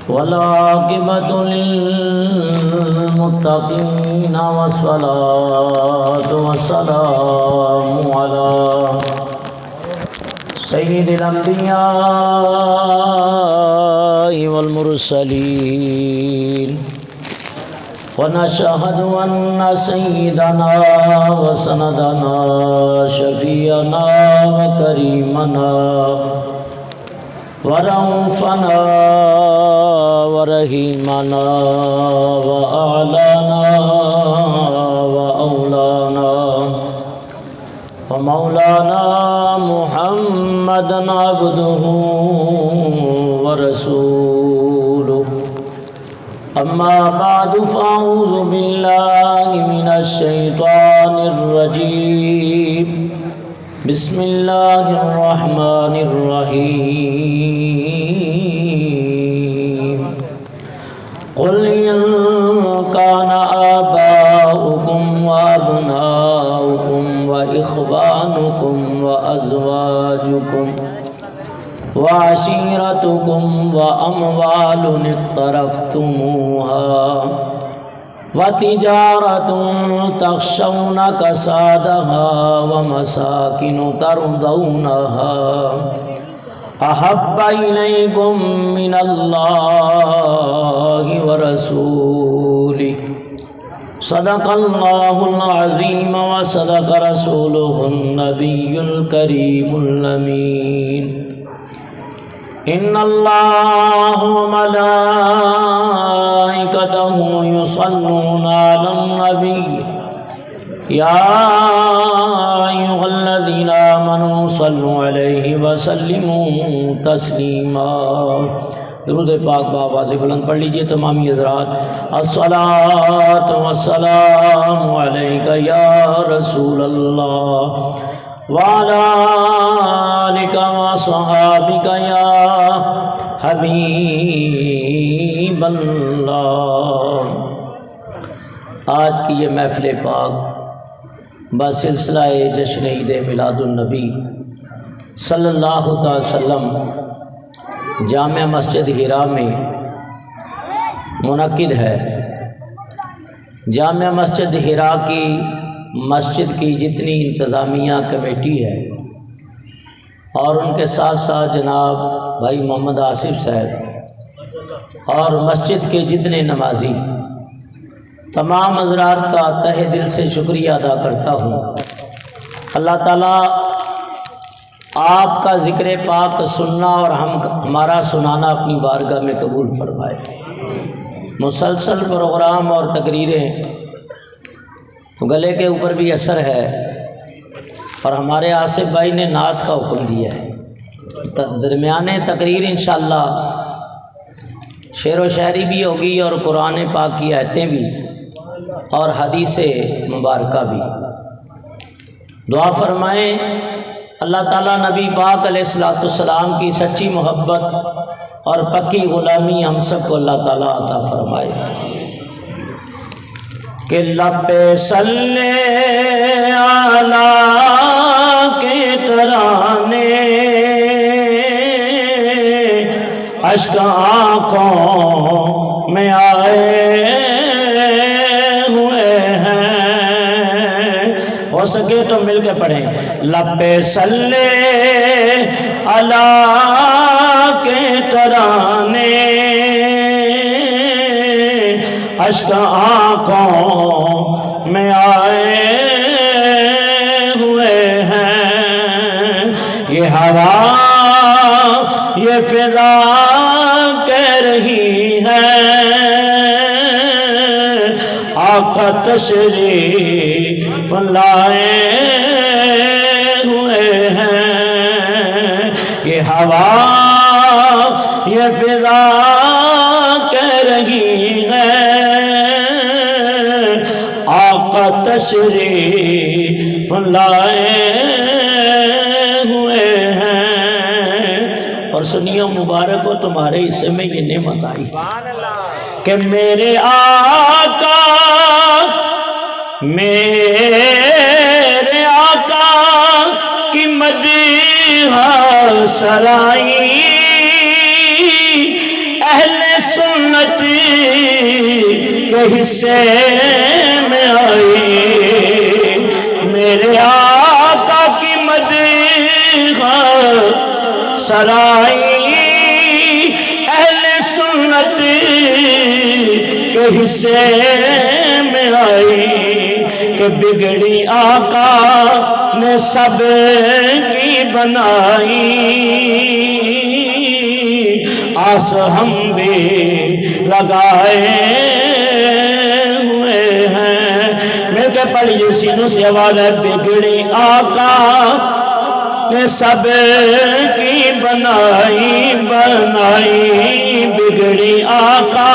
والعاقبة للمتقين والصلاة والسلام على سيد الأنبياء والمرسلين ونشهد أن سيدنا وسندنا شفيعنا وكريمنا ورؤوفنا ورحيمنا وأعلانا وأولانا ومولانا محمدا عبده ورسوله أما بعد فأعوذ بالله من الشيطان الرجيم بسم الله الرحمن الرحيم قل إن كان آباؤكم وأبناؤكم وإخوانكم وأزواجكم وعشيرتكم وأموال اقترفتموها وتجارة تخشون كسادها ومساكن ترضونها أحب إليكم من الله ورسوله صدق الله العظيم وصدق رسوله النبي الكريم الأمين إن الله وملائكته يصلون على النبي يا أيها الذين آمنوا صلوا عليه وسلموا تسلیما۔ درود پاک بآواز بلند پڑھ لیجئے تمامی حضرات۔ الصلاۃ والسلام علیک یا رسول اللہ وعلی آلک وصحابک یا حبیب اللہ۔ آج کی یہ محفل پاک بسلسلہ جشن عید میلاد النبی صلی اللہ تعالی وسلم جامع مسجد حرا میں منعقد ہے۔ جامع مسجد حرا کی مسجد کی جتنی انتظامیہ کمیٹی ہے اور ان کے ساتھ ساتھ جناب بھائی محمد آصف صاحب اور مسجد کے جتنے نمازی، تمام حضرات کا تہہ دل سے شکریہ ادا کرتا ہوں۔ اللہ تعالیٰ آپ کا ذکر پاک سننا اور ہمارا سنانا اپنی بارگاہ میں قبول فرمائے۔ مسلسل پروگرام اور تقریریں، گلے کے اوپر بھی اثر ہے، اور ہمارے آصف بھائی نے نعت کا حکم دیا ہے۔ درمیان تقریر انشاءاللہ شعر و شاعری بھی ہوگی اور قرآن پاک کی آیتیں بھی اور حدیث مبارکہ بھی۔ دعا فرمائیں اللہ تعالیٰ نبی پاک علیہ السلام کی سچی محبت اور پکی غلامی ہم سب کو اللہ تعالیٰ عطا فرمائے۔ کہ لب صلی علی کے ترانے اشک آنکھوں میں آئے ہوئے ہیں۔ ہو سکے تو مل کے پڑھیں۔ لب صلی علی کے ترانے اشک آنکھوں میں آئے ہوئے ہیں۔ یہ ہوا یہ فضا کہہ رہی ہے آقا تشریف لائے ہوئے ہیں۔ یہ ہوا یہ فضا کہہ رہی ہے آقا تشریف لائے ہوئے ہیں۔ اور سنیو مبارک ہو تمہارے حصے میں یہ نعمت آئی کہ میرے آقا میرے آقا کی مدینے سرائی اہل سنت کے حصے میں آئی، میرے آقا کی مدح سرائی اہل سنت کے حصے میں آئی، کہ بگڑی آقا نے سب کی بنائی، آس ہم بھی لگائے ہوئے ہیں۔ مل کے پڑھیے سینوں سے آواز ہے، بگڑی آقا نے سب کی بنائی بگڑی آقا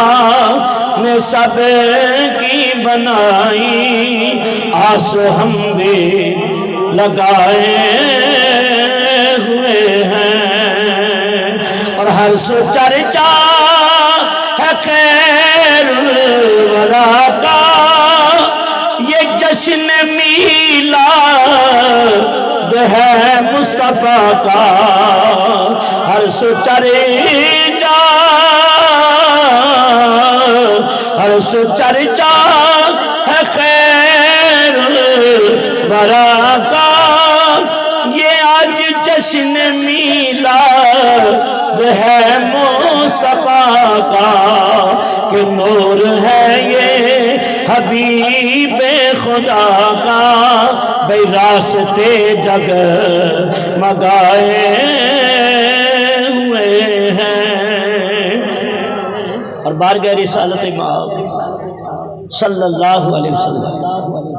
نے سب کی بنائی، آس ہم بھی لگائے ہوئے ہیں، اور ہر سو چرچا ہے خیر الورا کا، یہ جشن میلاد ہے مصطفیٰ کا، ہر سو چرچا ہے خیر الورا کا، یہ آج جشن میلاد ہے مصطفیٰ کا، کہ نور ہے یہ حبیب خدا کا، بھئی راستے جگ مگائے ہوئے ہیں۔ اور بارگاہ رسالت مآب صلی اللہ علیہ وسلم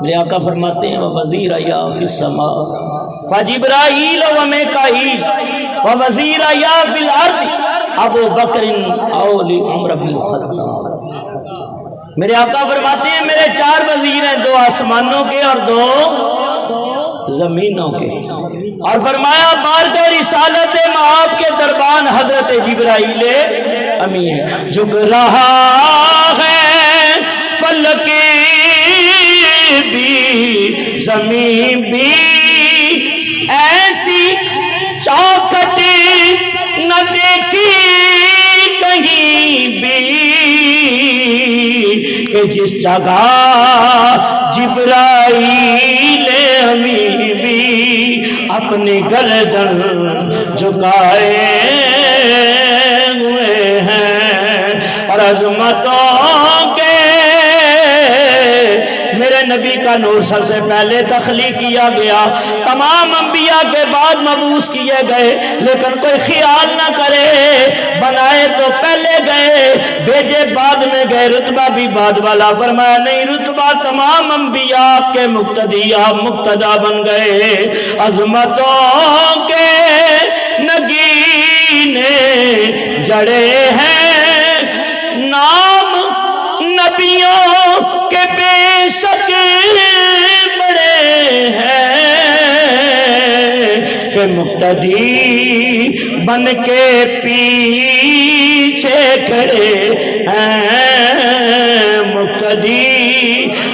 میرے آقا فرماتے ہیں، وَوَزِيرَ يَا فِي السَّمَاءِ فَجِبْرَائِيلَ وَمِيكَائِيلَ وَوَزِيرَ يَا فِي الْأَرْضِ ابو بکر اولی عمر بن الخطاب۔ میرے آقا فرماتے ہیں میرے 4 وزیر ہیں، 2 آسمانوں کے اور 2 زمینوں کے، اور فرمایا بارگاہ رسالت مآب کے دربان حضرت جبرائیل امی ہے، جھک رہا ہے فلک بھی زمین بھی، ایسی چوکھٹ نہ دیکھی کہیں بھی، کہ جس جگہ جبرائیل امین بھی اپنی گردن جھکائے ہوئے ہیں، اور عظمتوں کے میرے نبی کا نور سب سے پہلے تخلیق کیا گیا، تمام انبیاء کے بعد مبعوث کیے گئے، لیکن کوئی خیال نہ کرے بنائے تو پہلے گئے بھیجے بعد میں گئے، رتبہ بھی بعد والا، فرمایا نہیں رتبہ تمام انبیاء کے مقتدی آپ مقتدا بن گئے، عظمتوں کے نگینے جڑے ہیں، نام نبیوں کے بے شک بڑے ہیں، کہ مقتدی بن کے پیچھے کھڑے ہیں، مقتدی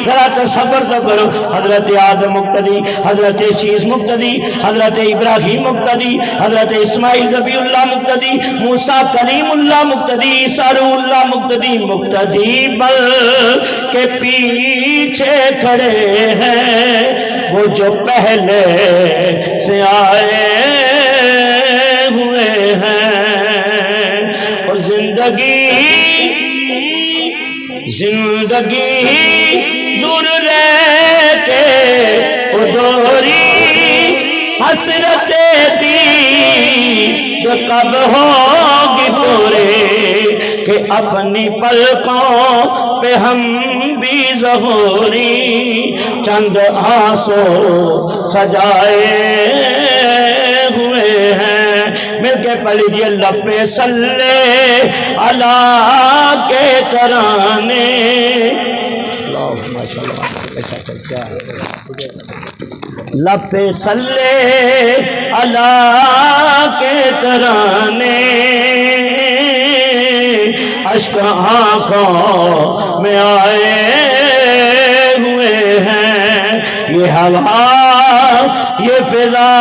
ذرا تصور تو کرو، حضرت آدم مقتدی، حضرت شیس مقتدی، حضرت ابراہیم مقتدی، حضرت اسماعیل ذبیح اللہ مقتدی، موسیٰ کلیم اللہ مقتدی، عیسیٰ روح اللہ مقتدی، مقتدی بل کے پیچھے کھڑے ہیں، وہ جو پہلے سے آئے ہوئے ہیں، اور زندگی دور رہ کے ادوری حسرت دی کب ہوگی پورے، کہ اپنی پلکوں پہ ہم بھی ظہوری چند آنسو سجائے ہوئے ہیں۔ مل کے پڑھ لیجیے، لپے صلی اللہ کے ترانے، لپے صلی اللہ کے ترانے، اشک آنکھوں میں آئے ہوئے ہیں، یہ ہوا یہ فضا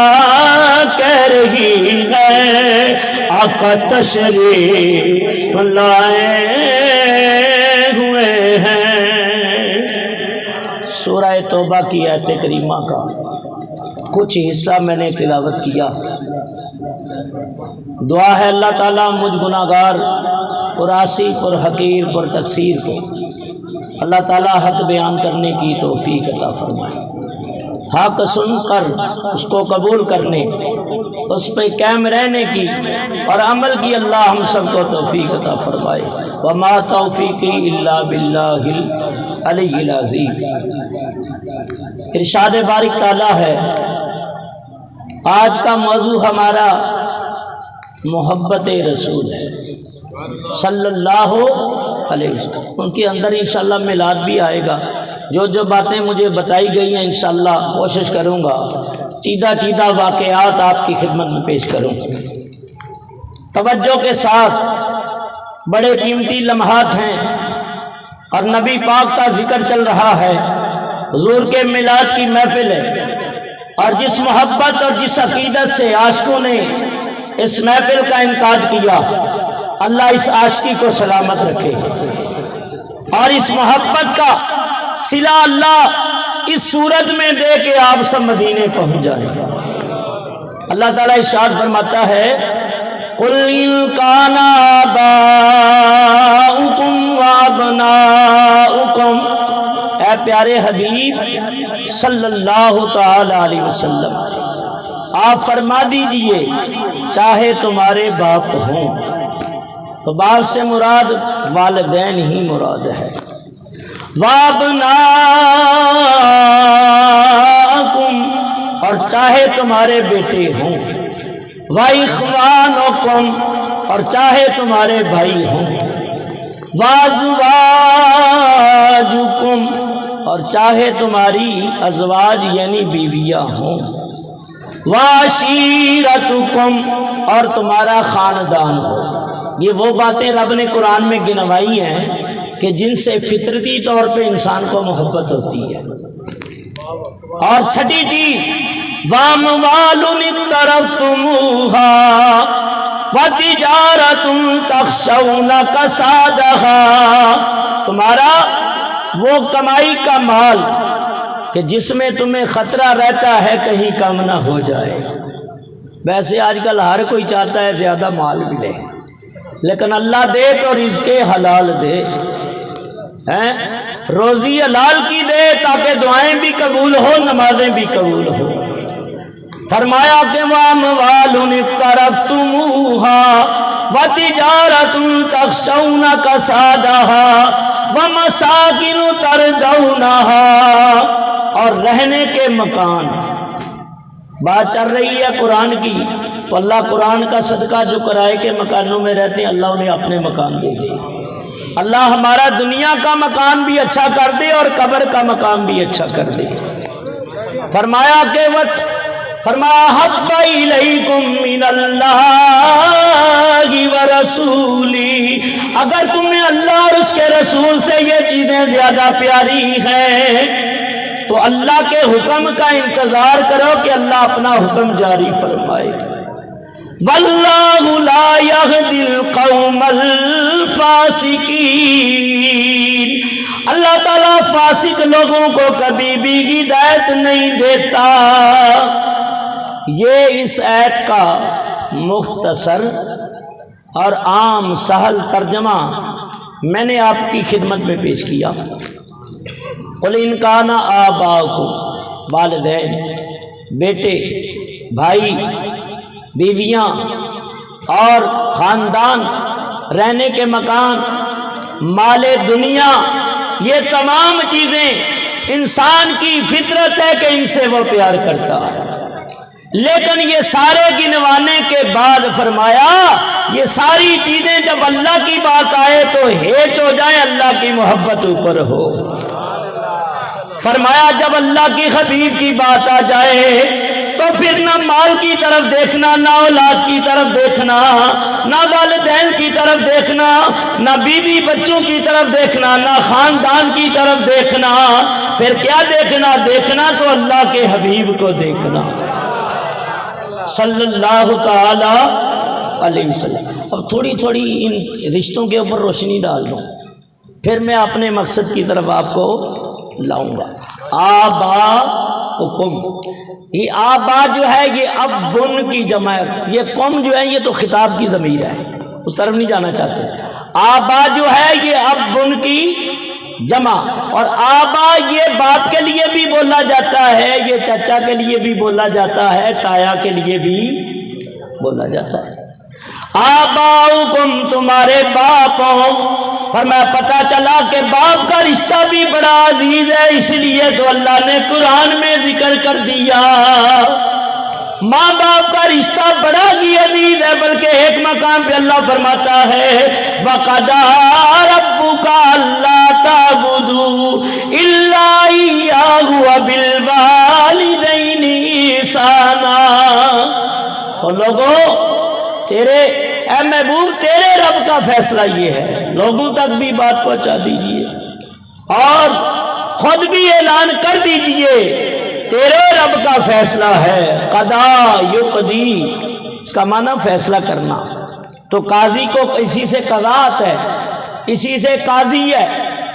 کہہ رہی ہے آقا تشریف لائے ہوئے ہیں۔ سورہ توبہ کی آیت کریمہ کا کچھ حصہ میں نے تلاوت کیا۔ دعا ہے اللہ تعالیٰ مجھ گناہگار پر عاصی پر حقیر پر تقصیر کو اللہ تعالیٰ حق بیان کرنے کی توفیق عطا فرمائے، حق سن کر اس کو قبول کرنے، اس پہ قائم رہنے کی اور عمل کی اللہ ہم سب کو توفیق عطا فرمائے۔ وما توفیقی الا باللہ العلی العظیم۔ ارشاد بارک تعالیٰ ہے، آج کا موضوع ہمارا محبت رسول ہے صلی اللہ علیہ وسلم۔ ان کے اندر انشاءاللہ میلاد بھی آئے گا۔ جو جو باتیں مجھے بتائی گئی ہیں انشاءاللہ کوشش کروں گا چیدہ چیدہ واقعات آپ کی خدمت میں پیش کروں۔ توجہ کے ساتھ، بڑے قیمتی لمحات ہیں اور نبی پاک کا ذکر چل رہا ہے، حضور کے میلاد کی محفل ہے، اور جس محبت اور جس عقیدت سے عاشقوں نے اس محفل کا انعقاد کیا، اللہ اس عاشقی کو سلامت رکھے اور اس محبت کا صلہ اللہ اس صورت میں دے کے آپ سب مدینے پہنچ جائیں۔ اللہ تعالیٰ ارشاد فرماتا ہے، قُلْ إِنْ كَانَ آبَاؤُكُمْ وَأَبْنَاؤُكُمْ، اے پیارے حبیب صلی اللہ تعالی علیہ وسلم آپ فرما دیجئے چاہے تمہارے باپ ہوں، تو باپ سے مراد والدین ہی مراد ہے، وَأَبْنَاءَكُمْ اور چاہے تمہارے بیٹے ہوں، وَإِخْوَانُكُمْ اور چاہے تمہارے بھائی ہوں، وَأَزْوَاجُكُمْ اور چاہے تمہاری ازواج یعنی بیویاں ہوں، وَعَشِيرَتُكُمْ اور تمہارا خاندان ہو۔ یہ وہ باتیں رب نے قرآن میں گنوائی ہیں کہ جن سے فطرتی طور پہ انسان کو محبت ہوتی ہے۔ اور چھٹی چیز، وَأَمْوَالٌ اقْتَرَفْتُمُوهَا وَتِجَارَةٌ تَخْشَوْنَ كَسَادَهَا، تمہارا وہ کمائی کا مال کہ جس میں تمہیں خطرہ رہتا ہے کہیں کم نہ ہو جائے۔ ویسے آج کل ہر کوئی چاہتا ہے زیادہ مال ملے، لیکن اللہ دے تو رزق حلال دے، روزی حلال کی دے تاکہ دعائیں بھی قبول ہو نمازیں بھی قبول ہو۔ فرمایا کہ وَأَمْوَالٌ اقْتَرَفْتُمُوهَا وَتِجَارَةٌ تَخْشَوْنَ كَسَادَهَا وَمَسَاكِنُ تَرْضَوْنَهَا اور رہنے کے مکان۔ بات چل رہی ہے قرآن کی، تو اللہ قرآن کا صدقہ جو کرائے کے مکانوں میں رہتے ہیں اللہ انہیں اپنے مکان دے دے۔ اللہ ہمارا دنیا کا مکان بھی اچھا کر دے اور قبر کا مکان بھی اچھا کر دے۔ فرمایا کہ فرمایا حَبَّ إِلَيْكُم مِّنَ اللَّهِ وَرَسُولِهِ، اگر تمہیں اللہ اور اس کے رسول سے یہ چیزیں زیادہ پیاری ہیں تو اللہ کے حکم کا انتظار کرو کہ اللہ اپنا حکم جاری فرمائے۔ وَاللَّهُ لَا يَهْدِي الْقَوْمَ الْفَاسِقِينَ، اللہ تعالیٰ فاسق لوگوں کو کبھی بھی ہدایت نہیں دیتا۔ یہ اس آیت کا مختصر اور عام سہل ترجمہ میں نے آپ کی خدمت میں پیش کیا۔ قُلْ إِنْ كَانَ آبَاؤُكُمْ، والدین، بیٹے، بھائی، بیویاں اور خاندان، رہنے کے مکان، مال دنیا، یہ تمام چیزیں انسان کی فطرت ہے کہ ان سے وہ پیار کرتا ہے، لیکن یہ سارے گنوانے کے بعد فرمایا یہ ساری چیزیں جب اللہ کی بات آئے تو ہیچ ہو جائے، اللہ کی محبت اوپر ہو۔ فرمایا جب اللہ کی حبیب کی بات آ جائے تو پھر نہ مال کی طرف دیکھنا، نہ اولاد کی طرف دیکھنا، نہ والدین کی طرف دیکھنا، نہ بیوی بچوں کی طرف دیکھنا، نہ خاندان کی طرف دیکھنا، پھر کیا دیکھنا؟ دیکھنا تو اللہ کے حبیب کو دیکھنا صلی اللہ تعالی علیہ وسلم۔ اب تھوڑی تھوڑی ان رشتوں کے اوپر روشنی ڈال دوں، پھر میں اپنے مقصد کی طرف آپ کو لاؤں گا۔ آبا حکم، یہ آبا جو ہے یہ اب بن کی جمع ہے، یہ قوم جو ہے یہ تو خطاب کی ضمیر ہے، اس طرف نہیں جانا چاہتے۔ آبا جو ہے یہ اب بن کی جمع، اور آبا یہ باپ کے لیے بھی بولا جاتا ہے، یہ چچا کے لیے بھی بولا جاتا ہے، تایا کے لیے بھی بولا جاتا ہے۔ آباؤکم تمہارے باپ ہوں، فرمایا پتہ چلا کہ باپ کا رشتہ بھی بڑا عزیز ہے، اس لیے تو اللہ نے قرآن میں ذکر کر دیا۔ ماں باپ کا رشتہ بڑا ہی عزیز ہے، بلکہ ایک مقام پہ اللہ فرماتا ہے وَقَضَىٰ رَبُّكَ أَلَّا تَعْبُدُوا إِلَّا إِيَّاهُ وَبِالْوَالِدَيْنِ إِحْسَانًا۔ اور لوگوں تیرے اے محبوب تیرے رب کا فیصلہ یہ ہے، لوگوں تک بھی بات پہنچا دیجئے اور خود بھی اعلان کر دیجئے، تیرے رب کا فیصلہ ہے۔ قضا یقضی، اس کا معنی فیصلہ کرنا، تو قاضی کو اسی سے قضاءت ہے، اسی سے قاضی ہے،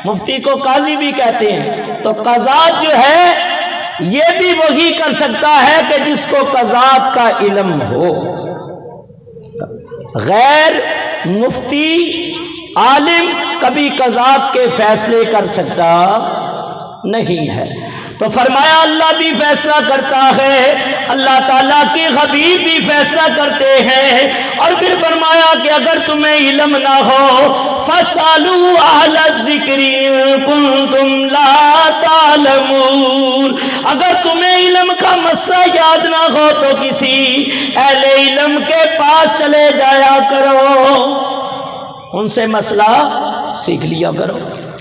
مفتی کو قاضی بھی کہتے ہیں۔ تو قضاءت جو ہے یہ بھی وہی کر سکتا ہے کہ جس کو قضاءت کا علم ہو، غیر مفتی عالم کبھی قضاءت کے فیصلے کر سکتا نہیں ہے۔ تو فرمایا اللہ بھی فیصلہ کرتا ہے، اللہ تعالیٰ کے حبیب بھی فیصلہ کرتے ہیں، اور پھر فرمایا کہ اگر تمہیں علم نہ ہو فَاسْأَلُوا أَهْلَ الذِّكْرِ إِن كُنتُمْ لَا تَعْلَمُونَ، اگر تمہیں علم کا مسئلہ یاد نہ ہو تو کسی اہل علم کے پاس چلے جایا کرو، ان سے مسئلہ سیکھ لیا کرو۔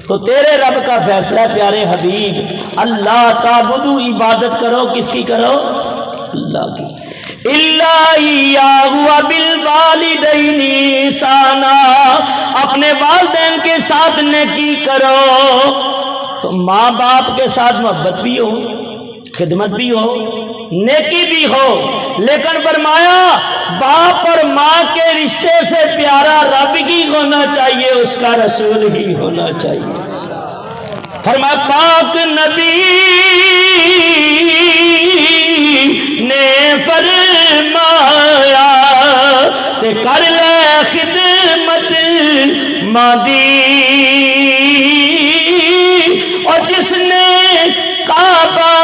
تو تیرے رب کا فیصلہ پیارے حبیب، اللہ تعبدو عبادت کرو، کس کی کرو؟ اللہ کی۔ اِلَّا إِيَّاهُ وَبِالْوَالِدَيْنِ إِحْسَانًا، اپنے والدین کے ساتھ نیکی کرو۔ تو ماں باپ کے ساتھ محبت بھی ہو، خدمت بھی ہو، نیکی بھی ہو، لیکن فرمایا باپ اور ماں کے رشتے سے پیارا رب ہی ہونا چاہیے، اس کا رسول ہی ہونا چاہیے۔ فرمایا پاک نبی نے فرمایا کہ کر لے خدمت ماں دی، اور جس نے کعبہ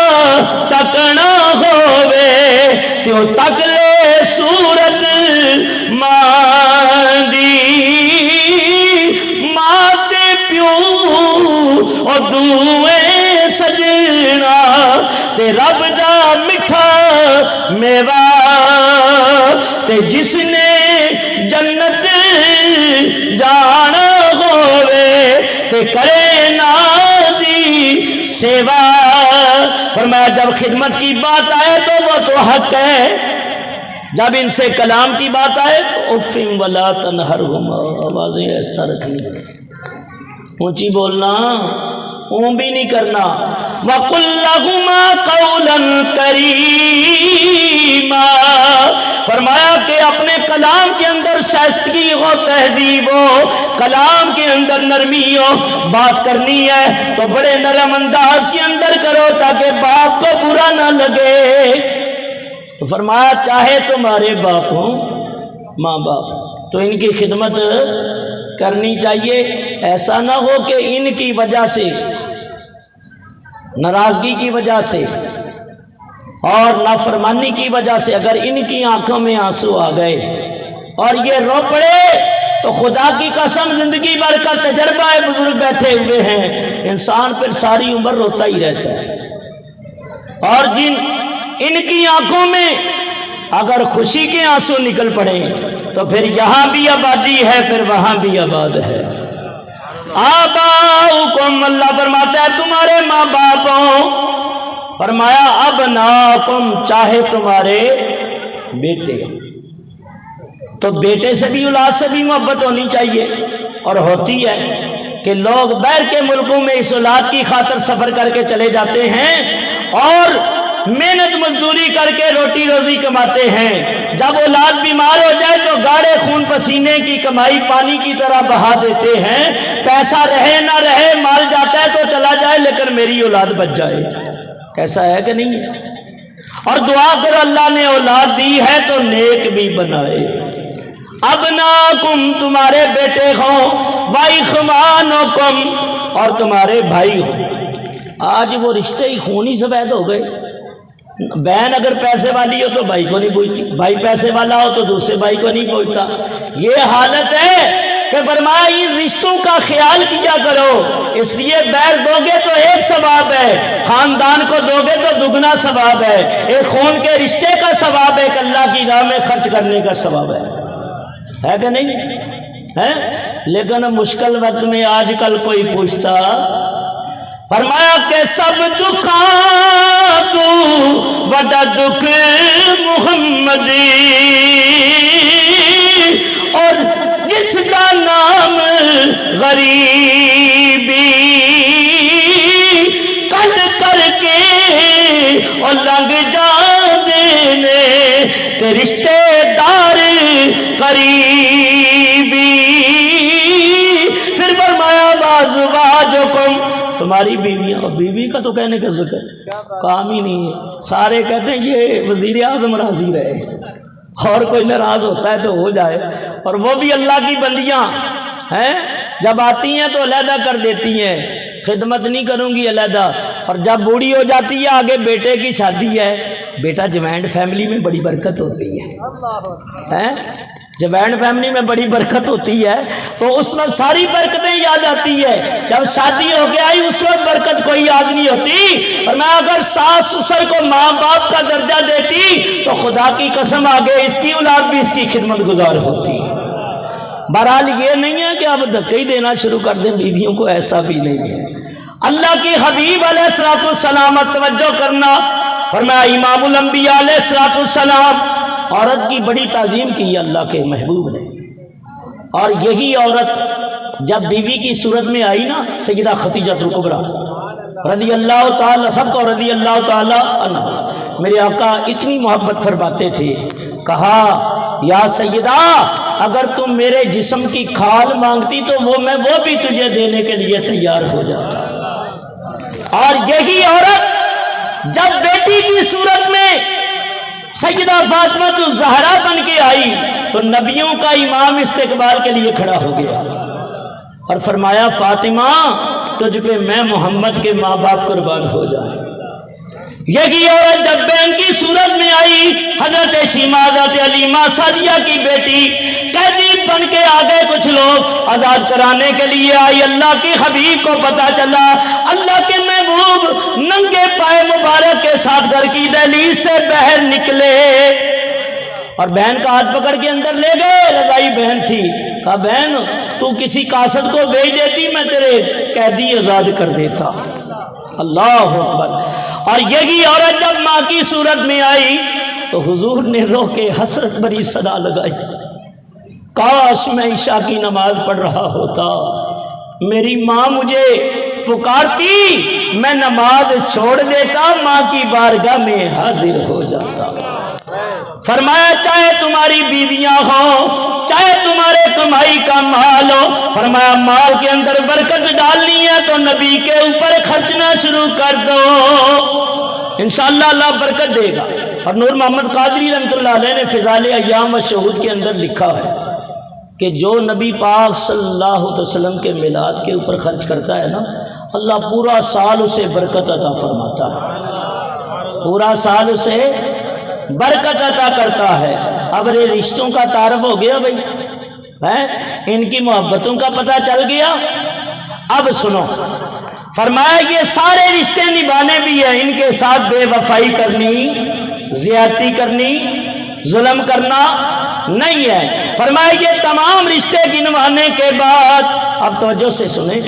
تکنا ہوئے کیوں تک لے صورت ماں دی، ماں تے پیو اور دوئے سجنا تے رب دا مٹھا میوہ، تے جس نے جنت جانا ہوئے تے کرے نا دی سیوا۔ فرمایا جب خدمت کی بات آئے تو وہ تو حق ہے، جب ان سے کلام کی بات آئے تو اُفٍ وَلَا تَنْهَرْهُمَا، آوازیں اس طرح رکھنی، اونچی بولنا، اون بھی نہیں کرنا۔ وَقُلْ لَهُمَا قَوْلًا كَرِيمًا، فرمایا کہ اپنے کلام کے اندر شائستگی ہو، تہذیب ہو، کلام کے اندر نرمی ہو، بات کرنی ہے تو بڑے نرم انداز کے اندر کرو تاکہ باپ کو برا نہ لگے۔ تو فرمایا چاہے تمہارے باپ ہوں، ماں باپ، تو ان کی خدمت کرنی چاہیے، ایسا نہ ہو کہ ان کی وجہ سے، ناراضگی کی وجہ سے اور نافرمانی کی وجہ سے اگر ان کی آنکھوں میں آنسو آ گئے اور یہ رو پڑے تو خدا کی قسم زندگی بھر کا تجربہ ہے، بزرگ بیٹھے ہوئے ہیں، انسان پھر ساری عمر روتا ہی رہتا ہے۔ اور جن ان کی آنکھوں میں اگر خوشی کے آنسو نکل پڑیں تو پھر یہاں بھی آبادی ہے، پھر وہاں بھی آباد ہے۔ آباؤکم، اللہ فرماتا ہے تمہارے ماں باپ ہوں، فرمایا ابناکم، چاہے تمہارے بیٹے، تو بیٹے سے بھی اولاد سے بھی محبت ہونی چاہیے، اور ہوتی ہے۔ کہ لوگ باہر کے ملکوں میں اس اولاد کی خاطر سفر کر کے چلے جاتے ہیں اور محنت مزدوری کر کے روٹی روزی کماتے ہیں، جب اولاد بیمار ہو جائے تو گاڑے خون پسینے کی کمائی پانی کی طرح بہا دیتے ہیں، پیسہ رہے نہ رہے مال جاتا ہے تو چلا جائے لیکن میری اولاد بچ جائے۔ ایسا ہے کہ نہیں ہے؟ اور دعا کرو اللہ نے اولاد دی ہے تو نیک بھی بنائے۔ ابناکم تمہارے بیٹے ہوں، واخوانکم اور تمہارے بھائی ہوں۔ آج وہ رشتے ہی خونی سفید ہو گئے۔ بہن اگر پیسے والی ہو تو بھائی کو نہیں پوچھتی، بھائی پیسے والا ہو تو دوسرے بھائی کو نہیں پوچھتا۔ یہ حالت ہے کہ فرمایا ان رشتوں کا خیال کیا کرو، اس لیے بیر دو گے تو ایک ثواب ہے، خاندان کو دو گے تو دگنا ثواب ہے، ایک خون کے رشتے کا ثواب ہے، ایک اللہ کی راہ میں خرچ کرنے کا ثواب ہے کہ نہیں ہے؟ لیکن مشکل وقت میں آج کل کوئی پوچھتا؟ فرمایا کہ سب دکھاں تو وڈا دکھ محمدی، اور جس کا نام غریبی کل کر کے اور لنگ جا دینے کہ رشتے دار قریبی۔ پھر فرمایا وازواجکم تمہاری بیویاں، بیوی کا تو کہنے کا ذکر کام ہی نہیں ہے، سارے کہتے ہیں یہ وزیر اعظم راضی رہے، اور کوئی ناراض ہوتا ہے تو ہو جائے، اور وہ بھی اللہ کی بندیاں ہیں، جب آتی ہیں تو علیحدہ کر دیتی ہیں، خدمت نہیں کروں گی علیحدہ، اور جب بوڑھی ہو جاتی ہے آگے بیٹے کی شادی ہے، بیٹا جوائنٹ فیملی میں بڑی برکت ہوتی ہے، جوائنٹ فیملی میں بڑی برکت ہوتی ہے تو اس میں ساری برکتیں یاد آتی ہے، جب شادی ہو کے آئی اس وقت برکت کوئی یاد نہیں ہوتی، اور میں اگر ساس سسر کو ماں باپ کا درجہ دیتی تو خدا کی قسم آگے اس کی اولاد بھی اس کی خدمت گزار ہوتی۔ بہرحال یہ نہیں ہے کہ اب دھکے ہی دینا شروع کر دیں بیویوں کو، ایسا بھی نہیں ہے۔ اللہ کی حبیب علیہ الصلوۃ والسلام توجہ کرنا، فرمایا امام الانبیاء علیہ الصلوۃ والسلام عورت کی بڑی تعظیم کی اللہ کے محبوب نے، اور یہی عورت جب بیوی کی صورت میں آئی نا، سیدہ خدیجہ الکبریٰ رضی اللہ تعالی، سب کو رضی اللہ تعالی عنہ، میرے آقا اتنی محبت فرماتے تھے، کہا یا سیدہ اگر تم میرے جسم کی کھال مانگتی تو میں وہ بھی تجھے دینے کے لیے تیار ہو جاتا۔ اور یہی عورت جب بیٹی کی صورت میں سیدہ فاطمہ الزہرا بن کے آئی تو نبیوں کا امام استقبال کے لیے کھڑا ہو گیا اور فرمایا فاطمہ تجھ پہ میں محمد کے ماں باپ قربان ہو جائیں۔ یہی عورت جب بہن کی صورت میں آئی، حضرت شیمہ حضرت علیمہ سعدیہ کی بیٹی قیدی بن کے آگے کچھ لوگ آزاد کرانے کے لیے آئی، اللہ کی حبیب کو پتا چلا اللہ کے محبوب ننگے پائے مبارک کے ساتھ گھر کی دہلیز سے باہر نکلے اور بہن کا ہاتھ پکڑ کے اندر لے گئے، رضائی بہن تھی، کہا بہن تو کسی قاصد کو بھیج دیتی میں تیرے قیدی آزاد کر دیتا۔ اللہ اکبر۔ اور یہی عورت جب ماں کی صورت میں آئی تو حضور نے رو کے حسرت بھری صدا لگائی، کاش میں عشاء کی نماز پڑھ رہا ہوتا، میری ماں مجھے پکارتی، میں نماز چھوڑ دیتا، ماں کی بارگاہ میں حاضر ہو جاتا۔ فرمایا چاہے تمہاری بیویاں ہوں، چاہے تمہارے کمائی کا مال ہو، فرمایا مال کے اندر برکت ڈالنی ہے تو نبی کے اوپر خرچنا شروع کر دو، انشاءاللہ اللہ برکت دے گا۔ اور نور محمد قادری رحمۃ اللہ علیہ نے فضائل ایام والشہود کے اندر لکھا ہے کہ جو نبی پاک صلی اللہ علیہ وسلم کے میلاد کے اوپر خرچ کرتا ہے نا، اللہ پورا سال اسے برکت عطا فرماتا ہے، پورا سال اسے برکت عطا کرتا ہے۔ اب یہ رشتوں کا تعارف ہو گیا بھائی، ان کی محبتوں کا پتہ چل گیا۔ اب سنو، فرمایا یہ سارے رشتے نبھانے بھی ہیں، ان کے ساتھ بے وفائی کرنی، زیادتی کرنی، ظلم کرنا نہیں ہے۔ فرمایا یہ تمام رشتے گنوانے کے بعد اب توجہ سے سنیں،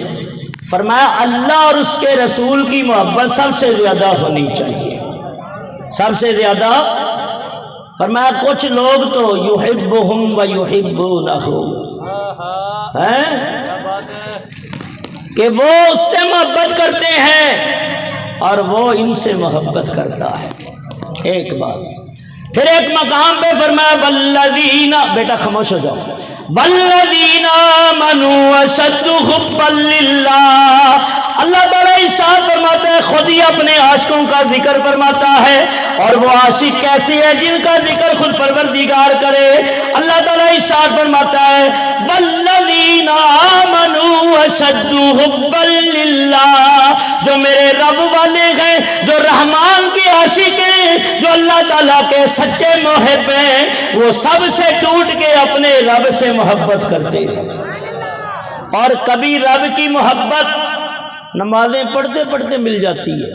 فرمایا اللہ اور اس کے رسول کی محبت سب سے زیادہ ہونی چاہیے، سب سے زیادہ۔ فرمایا کچھ لوگ تو یحبہم و یحبونہ، کہ وہ اس سے محبت کرتے ہیں اور وہ ان سے محبت کرتا ہے۔ ایک بات، پھر ایک مقام پہ فرمایا والذین، بیٹا خاموش ہو جاؤ، والذین آمنوا اشد حبا للہ۔ اللہ تعالیٰ ارشاد فرماتا ہے، خود ہی اپنے عاشقوں کا ذکر فرماتا ہے، اور وہ عاشق کیسے ہے جن کا ذکر خود پروردگار کرے۔ اللہ تعالیٰ ارشاد فرماتا ہے والذین آمنوا اشد حبا للہ، جو میرے رب والے ہیں، جو رحمان کے عاشق ہیں، جو اللہ تعالیٰ کے سچے محب ہیں، وہ سب سے ٹوٹ کے اپنے رب سے محبت کرتے ہیں۔ اور کبھی رب کی محبت نمازیں پڑھتے پڑھتے مل جاتی ہے،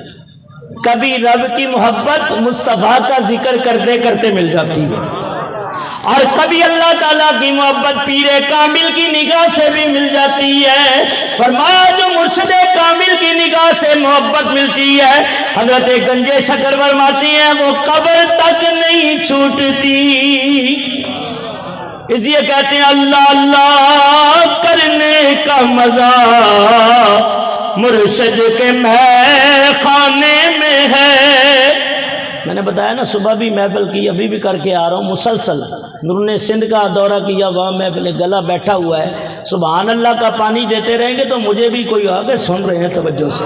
کبھی رب کی محبت مصطفیٰ کا ذکر کرتے کرتے مل جاتی ہے، اور کبھی اللہ تعالیٰ کی محبت پیر کامل کی نگاہ سے بھی مل جاتی ہے۔ فرمایا جو مرشد کامل کی نگاہ سے محبت ملتی ہے، حضرت گنج شکر فرماتی ہیں وہ قبر تک نہیں چھوٹتی۔ اس لیے کہتے ہیں اللہ اللہ کرنے کا مزہ مرشد کے مے خانے میں ہے۔ میں نے بتایا نا صبح بھی محفل کی، ابھی بھی کر کے آ رہا ہوں مسلسل، نور سندھ کا دورہ کیا، وہاں محفل گلا بیٹھا ہوا ہے، سبحان اللہ کا پانی دیتے رہیں گے تو مجھے بھی کوئی آگے سن رہے ہیں توجہ سے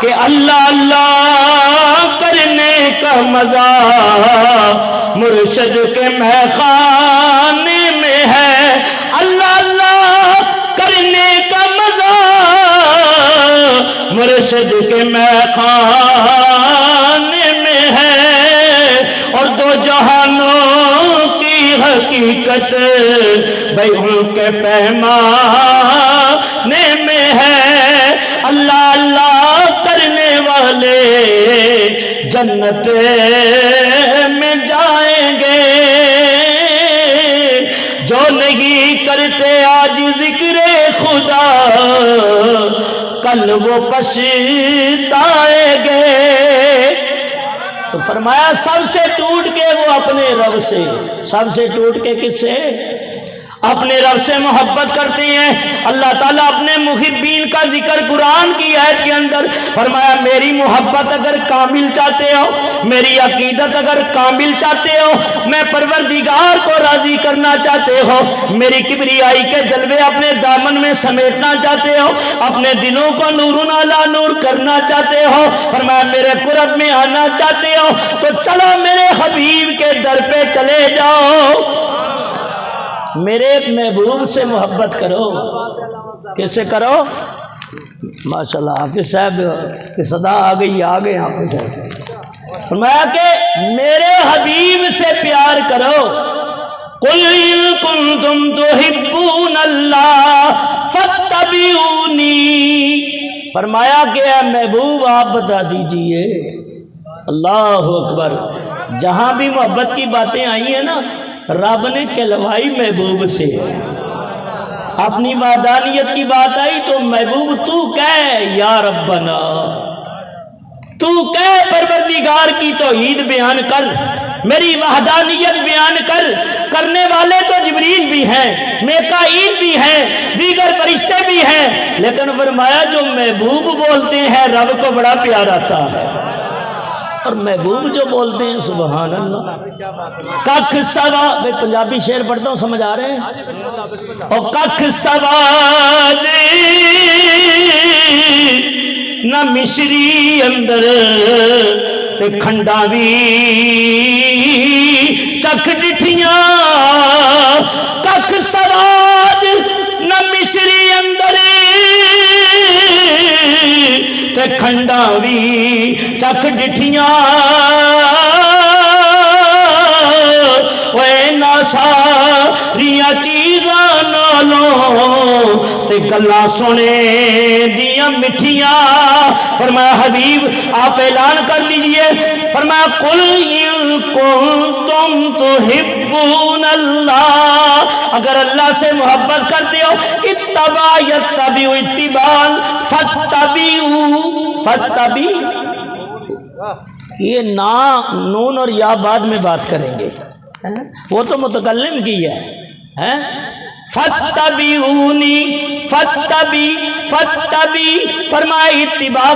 کہ اللہ اللہ کرنے کا مزہ مرشد کے مے خانے میں ہے، اللہ اللہ کرنے کا مزہ مرشد کے مے خانے میں ہے، اور دو جہانوں کی حقیقت بھائی ان کے پیمانے میں ہے۔ اللہ اللہ کرنے والے جنت میں جائیں گے، جو نہیں کرتے آج ذکر خدا کل وہ پچھتائیں گے۔ تو فرمایا سب سے ٹوٹ کے وہ اپنے رب سے، سب سے ٹوٹ کے کس سے؟ اپنے رب سے محبت کرتے ہیں۔ اللہ تعالیٰ اپنے محبین کا ذکر قرآن کی آیت کے اندر فرمایا میری محبت اگر کامل چاہتے ہو، میری عقیدت اگر کامل چاہتے ہو، میں پروردگار کو راضی کرنا چاہتے ہو، میری کبریائی کے جلوے اپنے دامن میں سمیٹنا چاہتے ہو، اپنے دلوں کو نور علی نور کرنا چاہتے ہو، فرمایا میرے قرب میں آنا چاہتے ہو تو چلو میرے حبیب کے در پہ چلے جاؤ، میرے محبوب سے محبت کرو۔ کس سے کرو؟ ماشاءاللہ حافظ صاحب کی صدا آ گئی، آ گئے حافظ صاحب۔ فرمایا کہ میرے حبیب سے پیار کرو، قُلْ إِن كُنتُمْ تُحِبُّونَ اللَّهَ فَاتَّبِعُونِي۔ فرمایا کہ اے محبوب آپ بتا دیجئے، اللہ اکبر، جہاں بھی محبت کی باتیں آئی ہیں نا رب نے کہلوائی محبوب سے، اپنی وحدانیت کی بات آئی تو محبوب تو کہہ یا ربنا، تو کہہ پروردگار کی توحید بیان کر، میری وحدانیت بیان کر۔ کرنے والے تو جبریل بھی ہیں، میکائیل بھی ہیں، دیگر فرشتے بھی ہیں، لیکن فرمایا جو محبوب بولتے ہیں رب کو بڑا پیار آتا ہے، اور محبوب جو بولتے ہیں سبحان اللہ۔ ککھ سوا، میں پنجابی شعر پڑھتا ہوں سمجھ آ رہے ہیں؟ او ککھ سوا نہ مشری اندر تے کھنڈا بھی چکھ ڈٹھیاں، ککھ سواد نہ مشری اندر تے کھنڈا بھی چکھ ڈٹھیاں، اوے نا ساریاں چیزاں نالوں تے گلاں سونے دیاں مٹھیاں۔ فرمایا حبیب آپ اعلان کر لیجئے، فرمایا قُلْ إِن كُنتُمْ تُحِبُّونَ اللَّهَ، اگر اللہ سے محبت کرتے ہو، اتبع یتبع اتباعا فاتبعوا، یہ نا نون اور یا بعد میں بات کریں گے، وہ تو متکلم کی ہے، فتبعونی فتبی فرمایا اتباع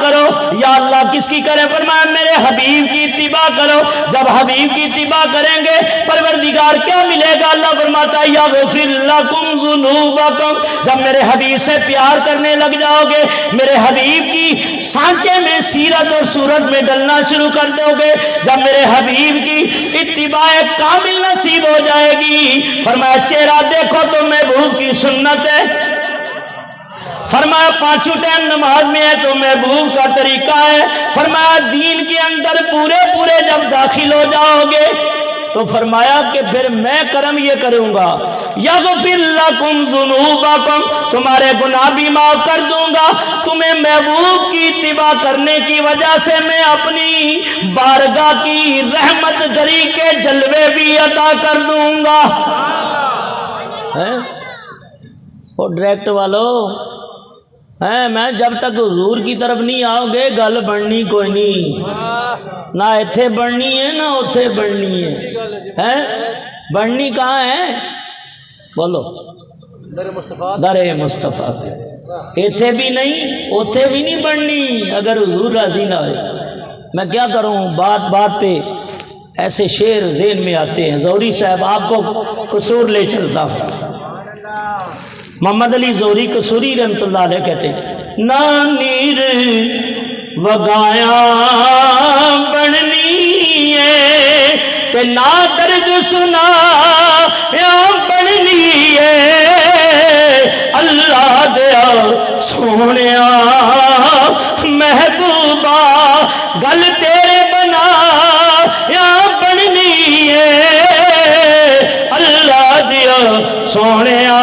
کرو. یا اللہ کس کی کریں؟ فرمایا میرے حبیب کی اتباع کرو. جب حبیب کی اتباع کریں گے پروردگار کیا ملے گا؟ اللہ فرماتا ہے یغفر لکم ذنوبکم. جب میرے حبیب سے پیار کرنے لگ جاؤ گے، میرے حبیب کی سانچے میں سیرت اور صورت میں ڈلنا شروع کر دو گے، جب میرے حبیب کی اتباع کامل نصیب ہو جائے گی، فرمایا چہرہ دیکھو تو محبوب کی سنت ہے، فرمایا پانچوں ٹائم نماز میں ہے تو محبوب کا طریقہ ہے، فرمایا دین کے اندر پورے جب داخل ہو جاؤ گے تو فرمایا کہ پھر میں کرم یہ کروں گا، یغفر لکم ذنوبکم، تمہارے گناہ بھی معاف کر دوں گا، تمہیں محبوب کی اتباع کرنے کی وجہ سے میں اپنی بارگاہ کی رحمت دری کے جلوے بھی عطا کر دوں گا. وہ ڈائریکٹ والو میں جب تک حضور کی طرف نہیں آؤ گے گل بننی کوئی نہیں، نہ ایتھے بننی ہے نہ اوتھے بننی ہے. بننی کہاں ہے؟ بولو در مصطفیٰ پہ. ایتھے بھی نہیں اوتھے بھی نہیں بننی اگر حضور راضی نہ ہوئے. میں کیا کروں، بات پہ ایسے شعر ذہن میں آتے ہیں. زوری صاحب آپ کو قصور لے چلتا ہوں. محمد علی زوری قصوری رحمت اللہ علیہ کہتے ہیں نہ نیر وگایا بڑھنی ہے تے نہ درد سنا یا بڑھنی ہے، اللہ دیا سونیا محبوبہ گل تیرے بنا یا بڑھنی ہے، اللہ دیا سونیا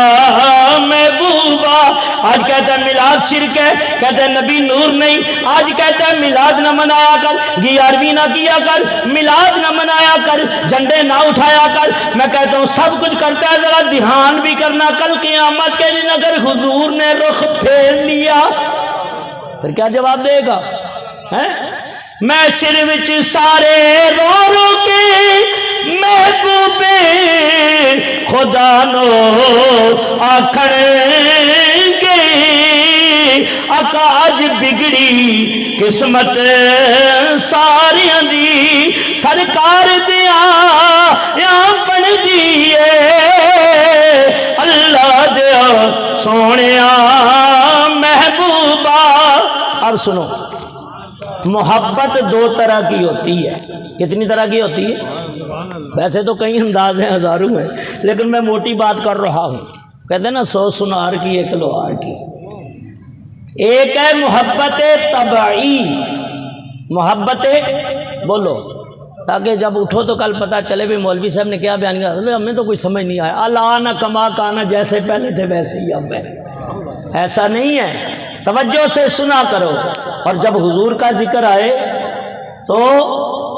محبوبہ. آج کہتا ہے میلاد شرک ہے، کہتا ہے نبی نور نہیں. آج کہتا ہے میلاد نہ منایا کر، گیارہویں نہ کیا کر، میلاد نہ منایا کر، جھنڈے نہ اٹھایا کر. میں کہتا ہوں سب کچھ کرتا ہے، ذرا دھیان بھی کرنا. کل قیامت کے دن اگر حضور نے رخ پھیر لیا پھر کیا جواب دے گا؟ میں سر وچ سارے رو رو کے محبوب خدا نو آکھن گے آقا اج بگڑی قسمت ساریاں دی سرکار دیا یا بن دیے، اللہ دیا سونیا محبوبہ. اب سنو، محبت دو طرح کی ہوتی ہے. کتنی طرح کی ہوتی ہے؟ ویسے تو کئی انداز ہیں، ہزاروں ہیں، لیکن میں موٹی بات کر رہا ہوں. کہتے ہیں نا 100 سنار کی 1 لوہار کی. ایک ہے محبت طبعی، محبت بولو تاکہ جب اٹھو تو کل پتہ چلے بھی مولوی صاحب نے کیا بیان کیا، ہمیں تو کوئی سمجھ نہیں آیا. اللہ کما کانا، جیسے پہلے تھے ویسے ہی اب ہے. ایسا نہیں ہے، توجہ سے سنا کرو. اور جب حضور کا ذکر آئے تو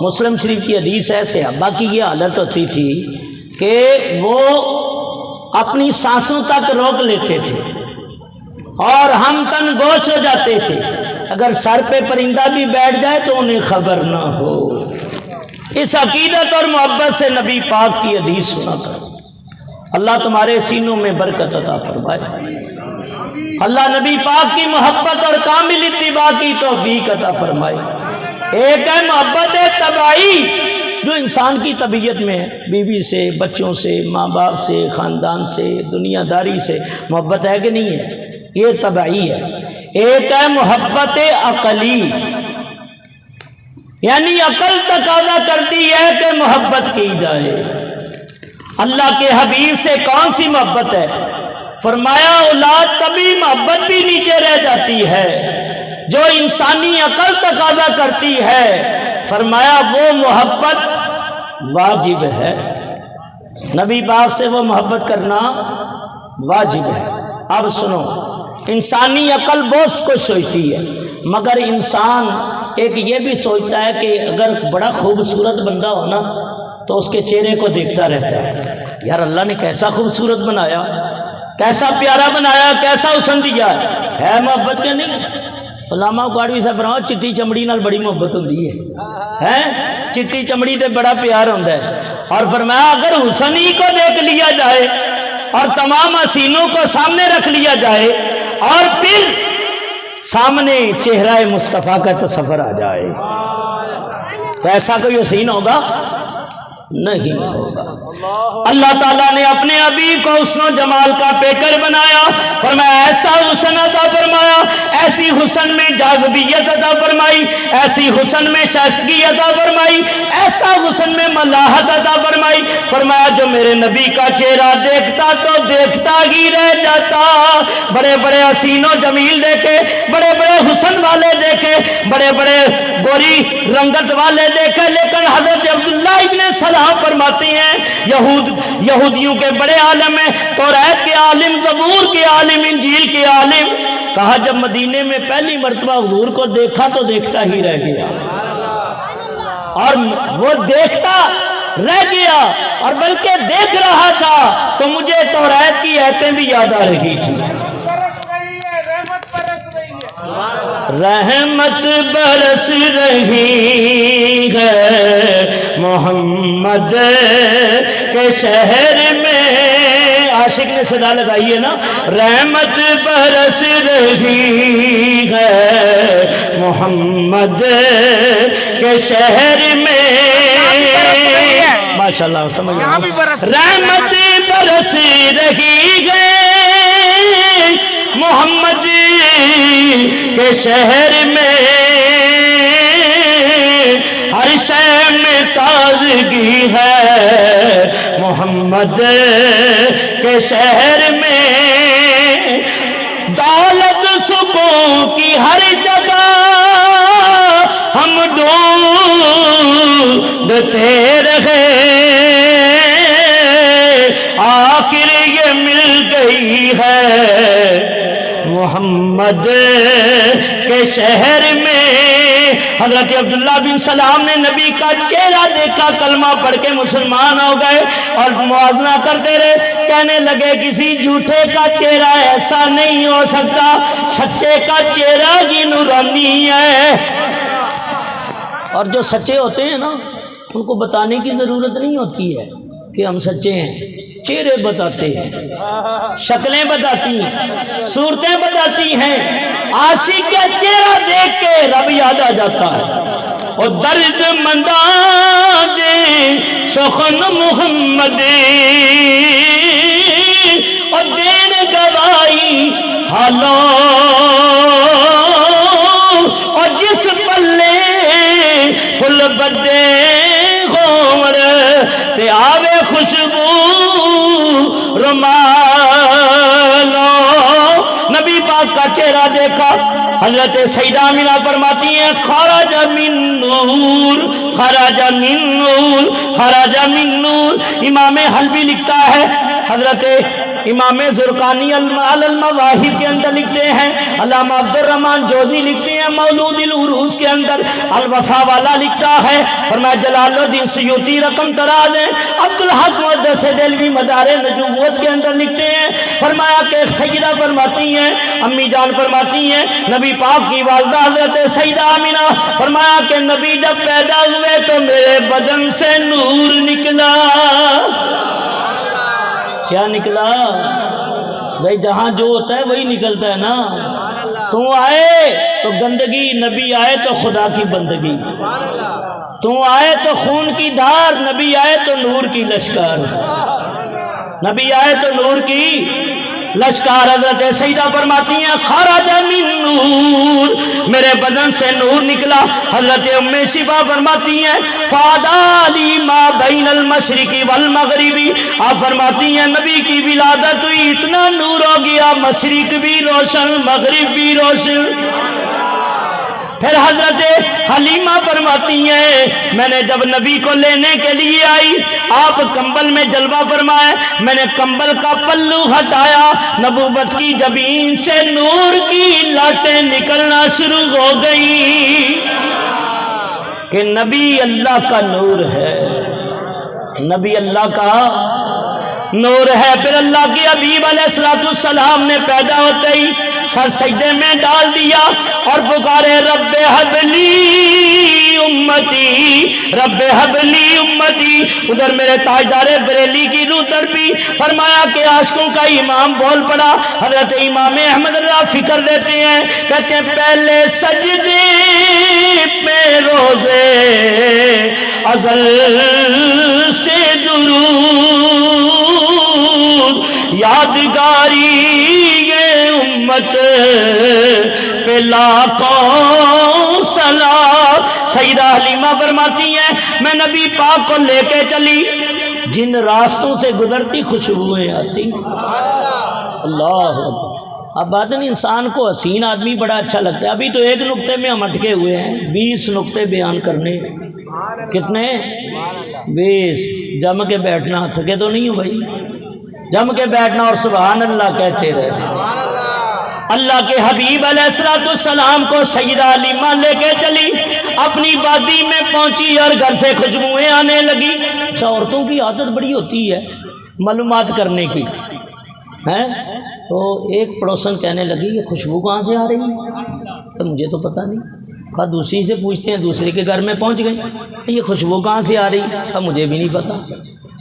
مسلم شریف کی حدیث ہے، صحابہ کی یہ حالت ہوتی تھی کہ وہ اپنی سانسوں تک روک لیتے تھے اور ہم تن گوش ہو جاتے تھے. اگر سر پہ پرندہ بھی بیٹھ جائے تو انہیں خبر نہ ہو. اس عقیدت اور محبت سے نبی پاک کی حدیث سنا کرو. اللہ تمہارے سینوں میں برکت عطا فرمائے. اللہ نبی پاک کی محبت اور کامل اتباع کی توفیق عطا فرمائے. ایک ہے محبت طبعی جو انسان کی طبیعت میں ہے، بیوی سے، بچوں سے، ماں باپ سے، خاندان سے، دنیا داری سے محبت ہے کہ نہیں ہے؟ یہ طبعی ہے. ایک ہے محبت عقلی، یعنی عقل تقاضا کرتی ہے کہ محبت کی جائے. اللہ کے حبیب سے کون سی محبت ہے؟ فرمایا اولاد تبھی محبت بھی نیچے رہ جاتی ہے جو انسانی عقل تقاضا کرتی ہے. فرمایا وہ محبت واجب ہے. نبی پاک سے وہ محبت کرنا واجب ہے. اب سنو، انسانی عقل بہت کچھ سوچتی ہے، مگر انسان ایک یہ بھی سوچتا ہے کہ اگر بڑا خوبصورت بندہ ہو نا تو اس کے چہرے کو دیکھتا رہتا ہے، یار اللہ نے کیسا خوبصورت بنایا، کیسا پیارا بنایا، کیسا حسن دیا ہے محبت کے نہیں؟ علامہ اکاڑوی صاحب فرماؤ چٹی چمڑی نال بڑی محبت ہوندی ہے، چٹی چمڑی تے بڑا پیار ہوتا ہے. اور فرمایا اگر حسن ہی کو دیکھ لیا جائے اور تمام حسینوں کو سامنے رکھ لیا جائے اور پھر سامنے چہرہ مصطفیٰ کا تصور آ جائے تو ایسا کوئی حسین ہوگا؟ نہیں ہوگا۔ اللہ تعالیٰ نے اپنے حبیب کو حسن و جمال کا پیکر بنایا، فرمایا ایسا حسن عطا فرمایا، ایسی حسن میں جاذبیت عطا فرمائی، ایسی حسن میں شائستگی عطا فرمائی، ایسا حسن میں ملاحت عطا فرمائی، فرمایا جو میرے نبی کا چہرہ دیکھتا تو دیکھتا ہی رہ جاتا۔ بڑے بڑے حسین و جمیل دیکھے، بڑے بڑے حسن والے دیکھے، بڑے بڑے گوری رنگت والے دیکھے، لیکن حضرت عبداللہ ابن سلام فرماتے ہیں یہودیوں کے بڑے عالم ہیں، توریت کے عالم، زبور کے عالم، انجیل کے عالم، کہا جب مدینے میں پہلی مرتبہ حضور کو دیکھا تو دیکھتا ہی رہ گیا، اور وہ دیکھتا رہ گیا اور بلکہ دیکھ رہا تھا تو مجھے توریت کی آیتیں بھی یاد آ رہی تھی۔ رحمت برس رہی ہے محمد کے شہر میں، عاشق نے صدا لگائی ہے نا، رحمت برس رہی ہے محمد کے شہر میں، ماشاءاللہ سمجھ رحمت برس رہی ہے محمد کے شہر میں، ہر شے میں تازگی ہے محمد کے شہر میں، دولت سکون کی ہر جگہ ہم ڈھونڈتے رہے، آخر یہ مل گئی ہے محمد کے شہر میں۔ حضرت عبداللہ بن سلام نے نبی کا چہرہ دیکھا، کلمہ پڑھ کے مسلمان ہو گئے اور موازنہ کرتے رہے، کہنے لگے کسی جھوٹے کا چہرہ ایسا نہیں ہو سکتا، سچے کا چہرہ ہی نورانی ہے۔ اور جو سچے ہوتے ہیں نا ان کو بتانے کی ضرورت نہیں ہوتی ہے کہ ہم سچے ہیں، چہرے بتاتے ہیں، شکلیں بتاتی ہیں، صورتیں بتاتی ہیں، عاشق کا چہرہ دیکھ کے رب یاد آ جاتا ہے۔ اور درد منداں دے سخن محمد اور دین گوائی حالوں، اور جس پلے پھل بدے غور تے آوے خوشبو رومالوں، نبی پاک کا چہرہ دیکھا، حضرت سیدہ آمنہ فرماتی ہیں خرج من نور، خرج من نور، خرج من نور۔ امام حلبی لکھتا ہے، حضرت امام زرقانی المواہب کے اندر لکھتے ہیں، علامہ عبد الرحمن جوزی لکھتے ہیں مولود العروس کے اندر، الوفا والا لکھتا ہے، فرمایا جلال الدین سیوطی رقم تراز ہیں، عبدالحق محدث دہلوی مدار نجوت کے اندر لکھتے ہیں، فرمایا کہ ایک سیدہ فرماتی ہیں، امی جان فرماتی ہیں، نبی پاک کی والدہ حضرت سیدہ آمنہ، فرمایا کہ نبی جب پیدا ہوئے تو میرے بدن سے نور نکلا۔ کیا نکلا؟ بھائی جہاں جو ہوتا ہے وہی نکلتا ہے نا۔ تو آئے تو گندگی، نبی آئے تو خدا کی بندگی، تو آئے تو خون کی دھار، نبی آئے تو نور کی لشکار، نبی آئے تو نور کی لشکار۔ حضرت سیدہ فرماتی ہیں خرج من نور، میرے بدن سے نور نکلا۔ حضرت ام شفا فرماتی ہیں فادالی ما بین المشرق والمغرب، آپ فرماتی ہیں نبی کی ولادت ہوئی، اتنا نور ہو گیا مشرق بھی روشن مغرب بھی روشن۔ پھر حضرت حلیمہ فرماتی ہیں میں نے جب نبی کو لینے کے لیے آئی، آپ کمبل میں جلوہ فرمائے، میں نے کمبل کا پلو ہٹایا، نبوت کی جبین سے نور کی لاٹیں نکلنا شروع ہو گئی کہ نبی اللہ کا نور ہے، نبی اللہ کا نور ہے۔ پھر اللہ کے حبیب علیہ السلام نے پیدا ہوتے ہی سر سجدے میں ڈال دیا اور پکارے رب حبلی امتی رب حبلی امتی. ادھر میرے تاجدار بریلی کی روح تڑپی. فرمایا کہ عاشقوں کا امام بول پڑا. حضرت امام احمد رضا فکر دیتے ہیں, کہتے ہیں پہلے سجدے پہ روزے ازل سے درود یادگاری یہ امت پہ لاکھوں سلام. سیدہ حلیمہ فرماتی ہیں میں نبی پاک کو لے کے چلی, جن راستوں سے گزرتی خوشبوئیں آتی. اللہ اب بات نہیں, انسان کو حسین آدمی بڑا اچھا لگتا ہے. ابھی تو ایک نقطے میں ہم اٹکے ہوئے ہیں, 20 نقطے بیان کرنے. کتنے؟ 20. جم کے بیٹھنا, تھکے تو نہیں ہو بھائی؟ جم کے بیٹھنا اور سبحان اللہ کہتے رہنا. اللہ کے حبیب علیہ السلام کو سیدہ حلیمہ لے کے چلی, اپنی وادی میں پہنچی اور گھر سے خوشبوئیں آنے لگی. اچھا, عورتوں کی عادت بڑی ہوتی ہے معلومات کرنے کی ہیں. تو ایک پڑوسن کہنے لگی یہ خوشبو کہاں سے آ رہی ہے؟ تو مجھے تو پتہ نہیں. کہا دوسری سے پوچھتے ہیں, دوسری کے گھر میں پہنچ گئی, یہ خوشبو کہاں سے آ رہی ہے؟ کہا مجھے بھی نہیں پتہ.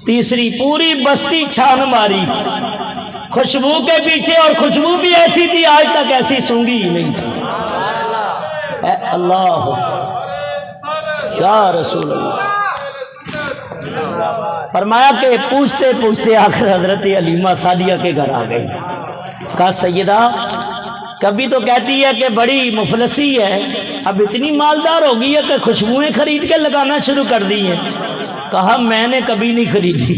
تیسری, پوری بستی چھان ماری خوشبو کے پیچھے, اور خوشبو بھی ایسی تھی آج تک ایسی سونگھی ہی نہیں تھی. اے اللہ یا رسول اللہ. فرمایا کہ پوچھتے پوچھتے آخر حضرت حلیمہ سعدیہ کے گھر آ گئی. کہا سیدہ, کبھی تو کہتی ہے کہ بڑی مفلسی ہے, اب اتنی مالدار ہو گئی ہے کہ خوشبوئیں خرید کے لگانا شروع کر دی ہیں. کہا میں نے کبھی نہیں خریدی.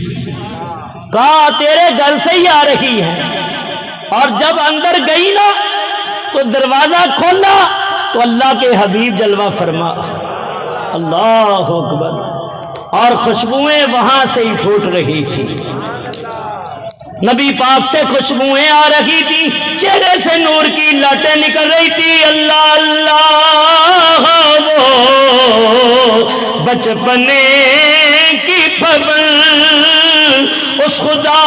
کہا تیرے گھر سے ہی آ رہی ہے, اور جب اندر گئی نا تو دروازہ کھولا تو اللہ کے حبیب جلوہ فرما. اللہ اکبر. اور خوشبوئیں وہاں سے ہی پھوٹ رہی تھی. نبی پاک سے خوشبوئیں آ رہی تھی, چہرے سے نور کی لاٹیں نکل رہی تھی. اللہ اللہ وہ بچپنے کی پبن اس خدا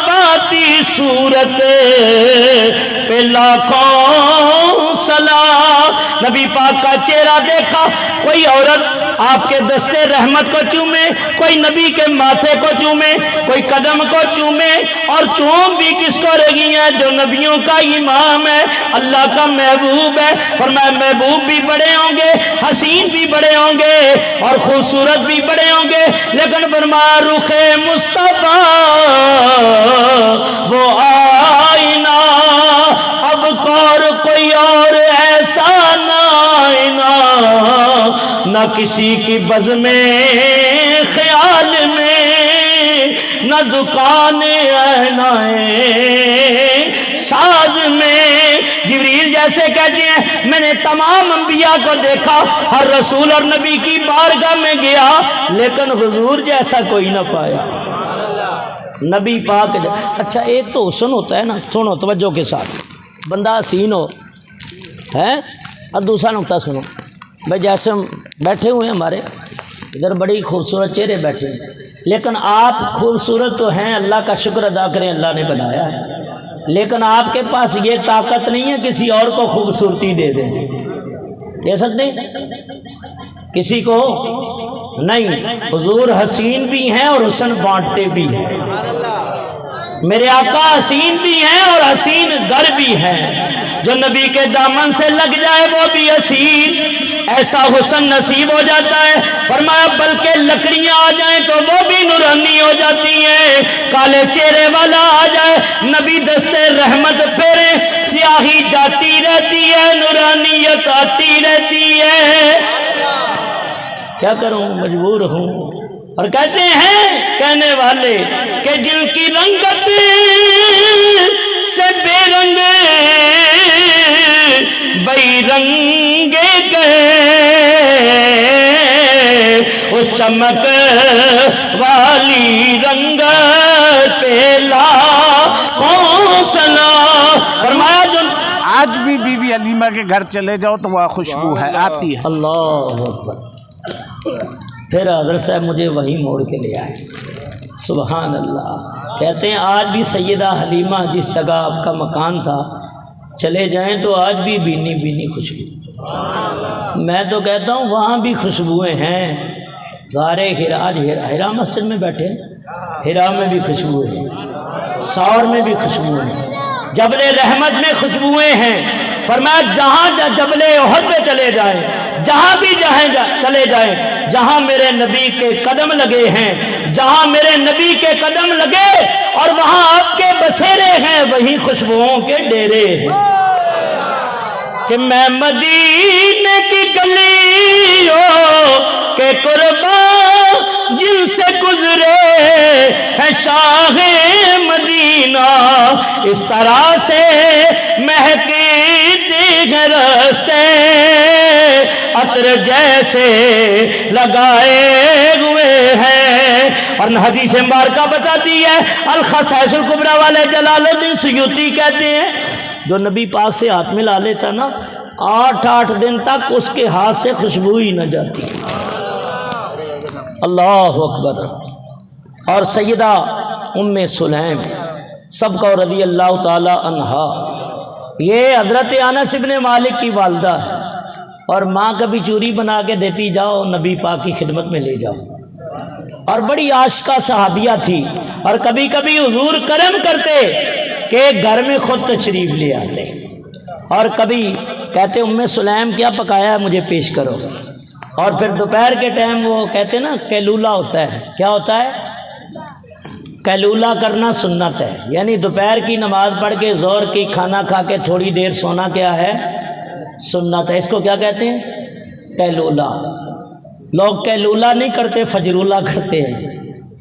باتی صورت پہ لاکھوں سلام. نبی پاک کا چہرہ دیکھا, کوئی عورت آپ کے دستے رحمت کو چومے, کوئی نبی کے ماتھے کو چومے, کوئی قدم کو چومے, اور چوم بھی کس کو رہی ہیں؟ جو نبیوں کا امام ہے, اللہ کا محبوب ہے. فرمایا محبوب بھی بڑے ہوں گے, حسین بھی بڑے ہوں گے, اور خوبصورت بھی بڑے ہوں گے, لیکن فرمایا رخ مصطفیٰ وہ آئینہ اب اور کوئی اور ایسا نہ آئینہ, نہ کسی کی بز میں خیال میں, نہ دکان ساز میں. جبریل جیسے کہتے ہیں میں نے تمام انبیاء کو دیکھا, ہر رسول اور نبی کی بارگاہ میں گیا, لیکن حضور جیسا کوئی نہ پایا. نبی پاک اچھا ایک تو حسن ہوتا ہے نا, سنو توجہ کے ساتھ, بندہ حسین ہو ہے. اور دوسرا نقطہ سنو بھائی, جیسے ہم بیٹھے ہوئے ہیں ہمارے ادھر بڑی خوبصورت چہرے بیٹھے ہیں, لیکن آپ خوبصورت تو ہیں, اللہ کا شکر ادا کریں اللہ نے بنایا ہے, لیکن آپ کے پاس یہ طاقت نہیں ہے کسی اور کو خوبصورتی دے دیں. دے سکتے کسی کو نہیں. حضور حسین بھی ہیں اور حسن بانٹتے بھی ہیں. میرے آقا حسین بھی ہیں اور حسین گر بھی ہیں. جو نبی کے دامن سے لگ جائے وہ بھی حسین, ایسا حسن نصیب ہو جاتا ہے. فرمایا بلکہ لکڑیاں آ جائیں تو وہ بھی نورانی ہو جاتی ہیں. کالے چہرے والا آ جائے, نبی دستے رحمت پھیرے, سیاہی جاتی رہتی ہے, نورانیت آتی رہتی ہے. کیا کروں, مجبور ہوں. اور کہتے ہیں کہنے والے کہ جن کی رنگت سے بے رنگ بے رنگے گئے, اس چمک والی رنگت پہ لاکھوں سلام. فرمایا جو آج بھی بی بی حلیمہ کے گھر چلے جاؤ تو وہاں خوشبو ہے آتی ہے. اللہ اکبر. پھر حضرت صاحب مجھے وہیں موڑ کے لے آئے. سبحان اللہ. کہتے ہیں آج بھی سیدہ حلیمہ جس جگہ آپ کا مکان تھا چلے جائیں تو آج بھی بینی بینی خوشبو. میں تو کہتا ہوں وہاں بھی خوشبوئیں ہیں، غار ہرا مسجد میں بیٹھے، ہرا میں بھی خوشبوئیں ہیں، سور میں بھی خوشبوئیں ہیں، جبل رحمت میں خوشبوئیں ہیں۔ فرمایا جہاں جبل احد پہ چلے جائیں، جہاں بھی چلے جائیں، جہاں میرے نبی کے قدم لگے ہیں، جہاں میرے نبی کے قدم لگے اور وہاں آپ کے بسیرے ہیں، وہیں خوشبوؤں کے ڈیرے ہیں۔ کہ میں مدینے کی گلیوں کے قربان جن سے گزرے ہیں شاہ مدینہ، اس طرح سے مہکتی ہیں راستے عطر جیسے لگائے ہوئے ہیں۔ اور حدیث مبارکہ بتاتی ہے، الخصائص الکبریٰ والے جلال الدین سیوطی کہتے ہیں جو نبی پاک سے ہاتھ ملا لیتا نا، 8 دن تک اس کے ہاتھ سے خوشبو ہی نہ جاتی۔ اللہ اکبر۔ اور سیدہ ام سلیم سب کو رضی اللہ تعالی عنہا، یہ حضرت انس بن مالک کی والدہ ہے، اور ماں کبھی چوری بنا کے دیتی، جاؤ نبی پاک کی خدمت میں لے جاؤ، اور بڑی عاشقہ صحابیہ تھی، اور کبھی کبھی حضور کرم کرتے کہ گھر میں خود تشریف لے آتے، اور کبھی کہتے ام سلیم کیا پکایا ہے مجھے پیش کرو، اور پھر دوپہر کے ٹائم وہ کہتے نا قیلولہ ہوتا ہے، کیا ہوتا ہے؟ قیلولہ کرنا سنت ہے، یعنی دوپہر کی نماز پڑھ کے زور کی کھانا کھا کے تھوڑی دیر سونا کیا ہے؟ سنت ہے۔ اس کو کیا کہتے ہیں؟ قیلولہ۔ لوگ قیلولہ نہیں کرتے، فجرولہ کرتے ہیں،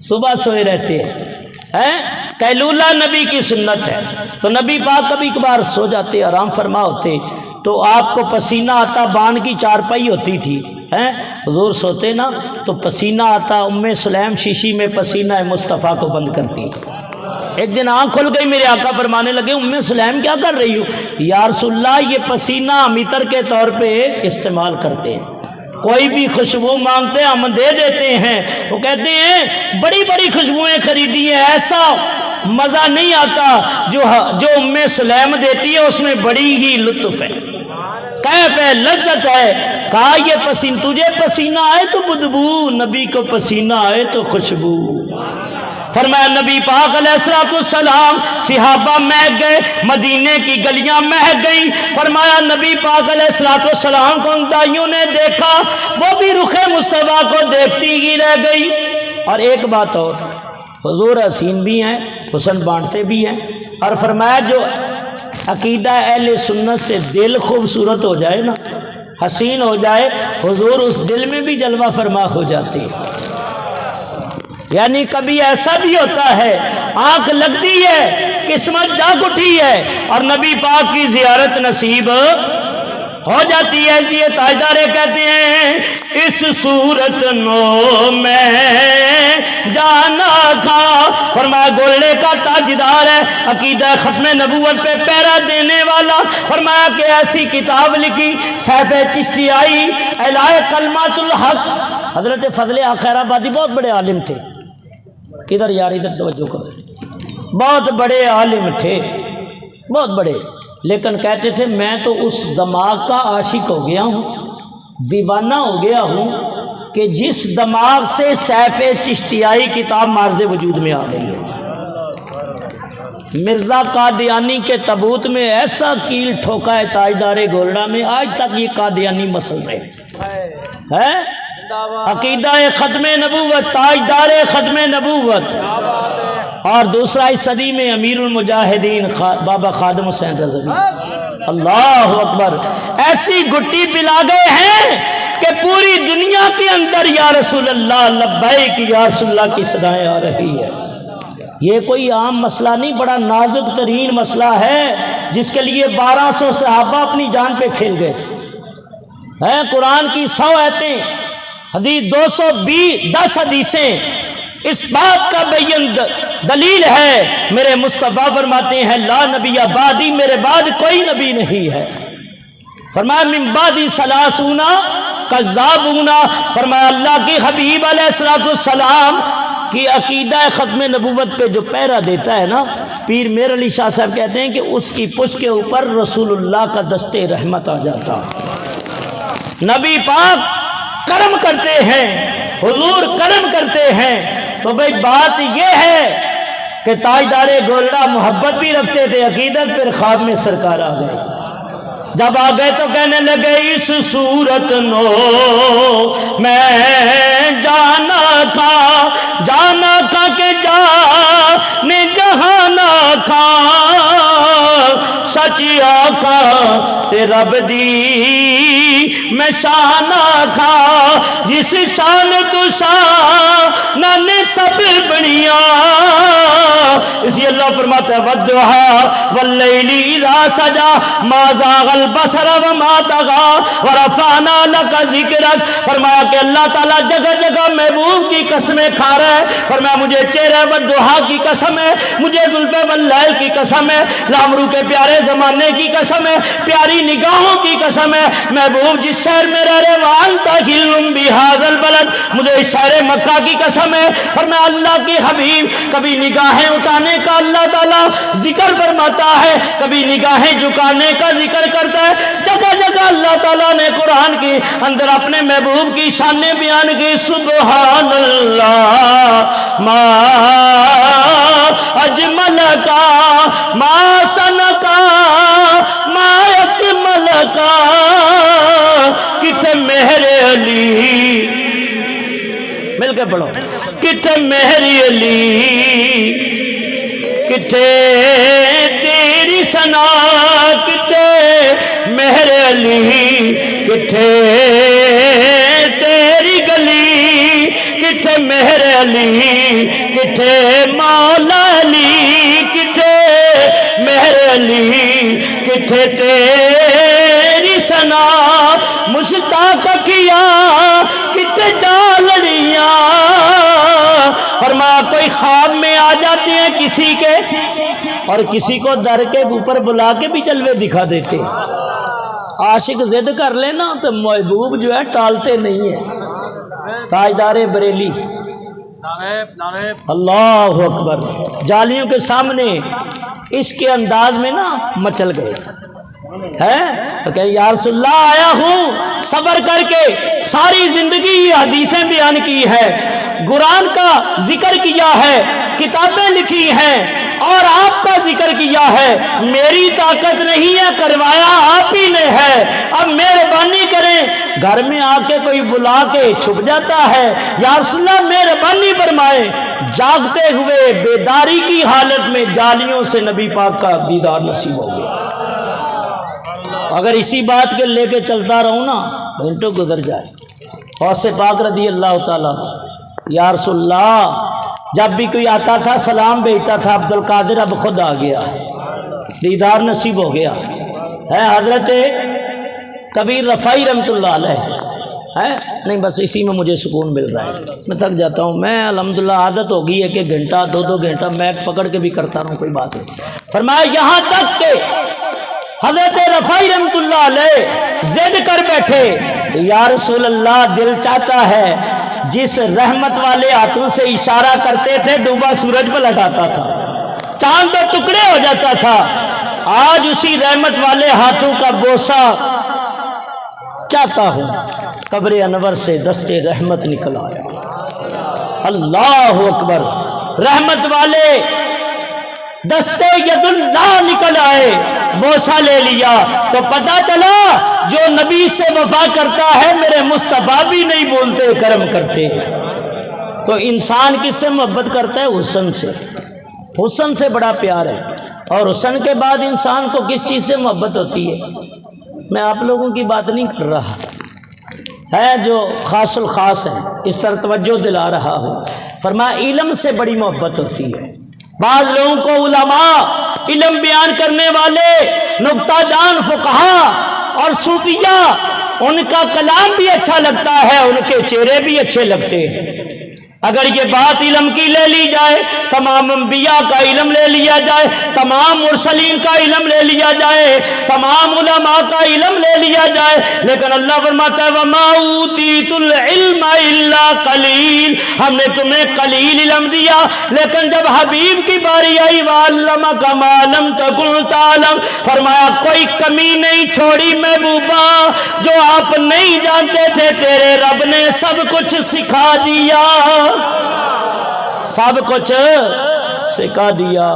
صبح سوئے رہتے ہیں۔ قیلولہ نبی کی سنت ہے، تو نبی پاک کبھی کبھار سو جاتے، آرام فرما ہوتے، تو آپ کو پسینہ آتا، بان کی چارپائی ہوتی تھی، حضور سوتے نا تو پسینہ آتا، ام سلیم شیشی میں پسینہ مصطفیٰ کو بند کرتی۔ ایک دن آنکھ کھل گئی، میرے آقا فرمانے لگے ام سلیم کیا کر رہی ہو؟ یا رسول اللہ یہ پسینہ ہم عطر کے طور پہ استعمال کرتے ہیں، کوئی بھی خوشبو مانگتے ہم دے دیتے ہیں۔ وہ کہتے ہیں بڑی بڑی خوشبوئیں خریدی ہیں، ایسا مزہ نہیں آتا جو ام سلیم دیتی ہے، اس میں بڑی ہی لطف ہے، کیف ہے، لذت ہے۔ کہا یہ تجھے پسینہ آئے تو بدبو، نبی کو پسینہ آئے تو خوشبو۔ فرمایا نبی پاک علیہ السلام صحابہ مہک گئے، مدینے کی گلیاں مہک گئیں۔ فرمایا نبی پاک علیہ السلام کو ان دائیوں نے دیکھا، وہ بھی رخ مصطفیٰ کو دیکھتی ہی رہ گئی۔ اور ایک بات اور، حضور حسین بھی ہیں، حسن بانٹتے بھی ہیں، اور فرمایا جو عقیدہ اہل سنت سے دل خوبصورت ہو جائے نا، حسین ہو جائے، حضور اس دل میں بھی جلوہ فرما ہو جاتے ہیں۔ یعنی کبھی ایسا بھی ہوتا ہے آنکھ لگتی ہے، قسمت جاگ اٹھی ہے اور نبی پاک کی زیارت نصیب ہو جاتی ہے۔ یہ تاجدارے کہتے ہیں اس صورت نو میں جانا تھا۔ فرمایا گولڑے کا تاجدار ہے، عقیدہ ختم نبوت پہ پہرا دینے والا۔ فرمایا کہ ایسی کتاب لکھی سیف چشتیائی اعلاء کلمات الحق۔ حضرت فضل خیر آبادی بہت بڑے عالم تھے، ادھر یار ادھر توجہ کرو، بہت بڑے عالم تھے، بہت بڑے، لیکن کہتے تھے میں تو اس دماغ کا عاشق ہو گیا ہوں، دیوانہ ہو گیا ہوں کہ جس دماغ سے سیف چشتیائی کتاب معرض وجود میں آ گئی ہے۔ مرزا قادیانی کے تابوت میں ایسا کیل ٹھوکا ہے تاجدار گولڑا میں، آج تک یہ قادیانی مسل رہے ہیں۔ عقیدہ ختم نبوت، تاجدار ختم نبوت، اور دوسرا اس صدی میں امیر المجاہدین بابا خادم حسین رضوی، اللہ اکبر، ایسی گٹی پلا گئے ہیں کہ پوری دنیا کے اندر یا رسول اللہ لبیک یا رسول اللہ کی صدایں آ رہی ہے۔ یہ کوئی عام مسئلہ نہیں، بڑا نازک ترین مسئلہ ہے جس کے لیے 1200 صحابہ اپنی جان پہ کھیل گئے ہیں۔ قرآن کی 100 آیتیں، حدیث 210 حدیثیں، اس بات کا بین دلیل ہے۔ میرے مصطفیٰ فرماتے ہیں لا نبی بعدی، میرے بعد کوئی نبی نہیں ہے۔ فرمایا من بعدی ثلاثون کذابون، فرمایا اللہ کی حبیب علیہ السلام کی عقیدہ ختم نبوت پہ جو پہرا دیتا ہے نا، پیر میر علی شاہ صاحب کہتے ہیں کہ اس کی پشت کے اوپر رسول اللہ کا دستے رحمت آ جاتا۔ نبی پاک کرم کرتے ہیں، حضور کرم کرتے ہیں، تو بھئی بات یہ ہے کہ تاجدار گولڑا محبت بھی رکھتے تھے، عقیدت، پھر خواب میں سرکار آ گئے۔ جب آ گئے تو کہنے لگے اس صورت نو میں جانا تھا کہ جانے جہانا تھا، سچ آقا تے رب دی میں شانہ تھا، جس شان تو شان نے سب بڑھیا۔ اسی اللہ فرماتا ہے وَالضُّحَىٰ وَاللَّيْلِ إِذَا سَجَىٰ مَا زَاغَ الْبَصَرُ وَمَا طَغَىٰ وَرَفَعْنَا لَكَ ذِكْرَكَ۔ فرمایا کہ اللہ تعالیٰ جگہ جگہ محبوب کی قسمیں کھا رہا ہے۔ فرمایا مجھے چہرہ والضحیٰ کی قسم ہے، مجھے زلف واللیل کی قسم ہے، لامرو کے پیارے زمانے کی قسم ہے، پیاری نگاہوں کی قسم ہے۔ محبوب جس شہر میں رہ رہے وَأَنْتَ حِلٌّ بِهَٰذَا الْبَلَدِ، مجھے شہر مکہ کی قسم ہے۔ فرمایا اللہ کی حبیب کبھی نگاہیں اٹھانے کا اللہ تعالیٰ ذکر فرماتا ہے، کبھی نگاہیں جھکانے کا ذکر کرتا ہے۔ جگہ جگہ اللہ تعالیٰ نے قرآن کی اندر اپنے محبوب کی شانیں بیان کی۔ سبحان اللہ ما اجمل کا ما سن کا ما اکمل کا، کتنے مہر علی، مل کے پڑھو، کتنے مہر علی، کتنے تیری ثنا، کتنے مہر علی، کتنے تیری گلی، کتنے مہر علی، کتنے مولا علی، کتنے مہر علی، کتنے تیری ثنا، مشتاق کیا کتنے جالڑیاں۔ فرمایا کوئی خواب میں آ جاتے ہیں کسی کے، اور کسی کو در کے اوپر بلا کے بھی جلوے دکھا دیتے۔ عاشق ضد کر لینا تو محبوب جو ہے ٹالتے نہیں ہیں۔ تاجدار بریلی اللہ اکبر جالیوں کے سامنے اس کے انداز میں نا مچل گئے ہے، تو کہ یا رسول اللہ آیا ہوں صبر کر کے، ساری زندگی حدیثیں بیان کی ہے، قرآن کا ذکر کیا ہے، کتابیں لکھی ہیں، اور آپ کا ذکر کیا ہے، میری طاقت نہیں ہے، کروایا آپ ہی نے ہے، اب مہربانی کریں۔ گھر میں آ کے کوئی بلا کے چھپ جاتا ہے، یا رسول اللہ مہربانی فرمائے، جاگتے ہوئے بیداری کی حالت میں جالیوں سے نبی پاک کا دیدار نصیب ہو گیا۔ اگر اسی بات کے لے کے چلتا رہوں نا گھنٹوں گزر جائے۔ غوث پاک رضی اللہ تعالیٰ یا رسول اللہ جب بھی کوئی آتا تھا سلام بھیجتا تھا، عبد القادر اب خود آ گیا، دیدار نصیب ہو گیا ہے۔ حضرت کبیر رفاعی رحمۃ اللہ علیہ ہے، نہیں بس اسی میں مجھے سکون مل رہا ہے، میں تھک جاتا ہوں، میں الحمدللہ عادت ہو گئی ہے کہ گھنٹہ دو گھنٹہ میک پکڑ کے بھی کرتا رہوں، کوئی بات نہیں۔ فرمایا یہاں تک کہ حضرت رفاعی رحمۃ اللہ علیہ ضد کر بیٹھے، یا رسول اللہ دل چاہتا ہے جس رحمت والے ہاتھوں سے اشارہ کرتے تھے ڈوبا سورج پلٹ آتا تھا، چاند تو ٹکڑے ہو جاتا تھا، آج اسی رحمت والے ہاتھوں کا بوسہ چاہتا ہوں۔ قبر انور سے دستے رحمت نکل آیا، اللہ اکبر، رحمت والے دستے ید اللہ نکل آئے، بوسہ لے لیا تو پتہ چلا جو نبی سے وفا کرتا ہے میرے مصطفیٰ بھی نہیں بولتے، کرم کرتے ہیں۔ تو انسان کس سے محبت کرتا ہے؟ حسن سے، حسن سے بڑا پیار ہے، اور حسن کے بعد انسان کو کس چیز سے محبت ہوتی ہے؟ میں آپ لوگوں کی بات نہیں کر رہا ہے، جو خاص الخاص ہیں اس طرح توجہ دلا رہا ہوں۔ فرمایا علم سے بڑی محبت ہوتی ہے۔ بعض لوگوں کو علماء، علم بیان کرنے والے، نکتہ جان فقہا اور صوفیہ، ان کا کلام بھی اچھا لگتا ہے، ان کے چہرے بھی اچھے لگتے ہیں، اگر یہ بات علم کی لے لی جائے، تمام انبیاء کا علم لے لیا جائے، تمام مرسلین کا علم لے لیا جائے، تمام علماء کا علم لے لیا جائے، لیکن اللہ فرماتا ہے وَمَا أُوتِيتُ الْعِلْمَ إِلَّا قَلِيلٌ، ہم نے تمہیں قلیل علم دیا۔ لیکن جب حبیب کی باری آئی وَعَلَّمَكَ مَا لَمْ تَكُنْ تَعْلَمْ، فرمایا کوئی کمی نہیں چھوڑی محبوبہ، جو آپ نہیں جانتے تھے تیرے رب نے سب کچھ سکھا دیا، سب کچھ سکھا دیا۔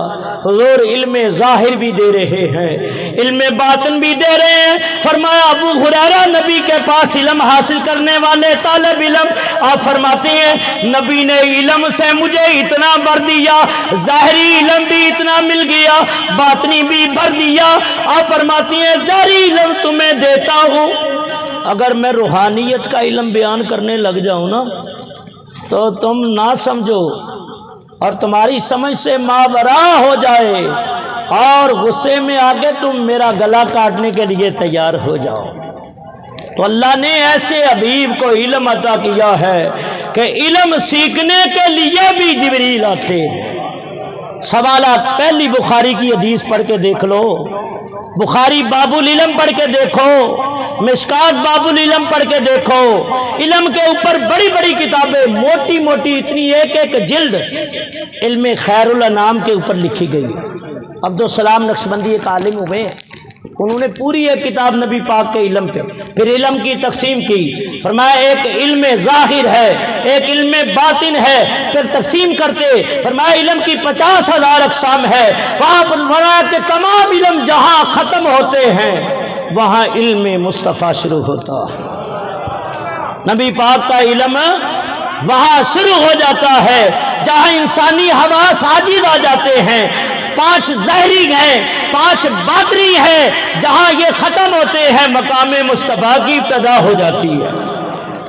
حضور علم ظاہر بھی دے رہے ہیں، علم باطن بھی دے رہے ہیں۔ فرمایا ابو ہریرہ نبی کے پاس علم حاصل کرنے والے طالب علم، آپ فرماتے ہیں نبی نے علم سے مجھے اتنا بھر دیا، ظاہری علم بھی اتنا مل گیا، باطنی بھی بھر دیا۔ آپ فرماتی ہیں ظاہری علم تمہیں دیتا ہوں، اگر میں روحانیت کا علم بیان کرنے لگ جاؤں نا تو تم نہ سمجھو اور تمہاری سمجھ سے ماورا ہو جائے اور غصے میں آگے تم میرا گلا کاٹنے کے لیے تیار ہو جاؤ۔ تو اللہ نے ایسے حبیب کو علم عطا کیا ہے کہ علم سیکھنے کے لیے بھی جبریل آتے ہیں۔ سوالات، پہلی بخاری کی حدیث پڑھ کے دیکھ لو، بخاری باب العلم پڑھ کے دیکھو، مشکات باب العلم پڑھ کے دیکھو، علم کے اوپر بڑی بڑی کتابیں موٹی موٹی اتنی ایک ایک جلد علم خیر الانام کے اوپر لکھی گئی۔ عبدالسلام نقشبندی ایک عالم ہوئے، انہوں نے پوری ایک کتاب نبی پاک کے علم پہ، پھر علم کی تقسیم کی، فرمایا ایک علم ظاہر ہے، ایک علم باطن ہے، پھر تقسیم کرتے فرمایا علم کی 50,000 اقسام ہے۔ وہاں پر فرمایا کہ تمام علم جہاں ختم ہوتے ہیں وہاں علم مصطفیٰ شروع ہوتا ہے۔ نبی پاک کا علم وہاں شروع ہو جاتا ہے جہاں انسانی حواس عاجز آ جاتے ہیں، 5 ظاہری ہیں، 5 باطنی ہیں، جہاں یہ ختم ہوتے ہیں مقام مصطفیٰ کی ابتدا ہو جاتی ہے۔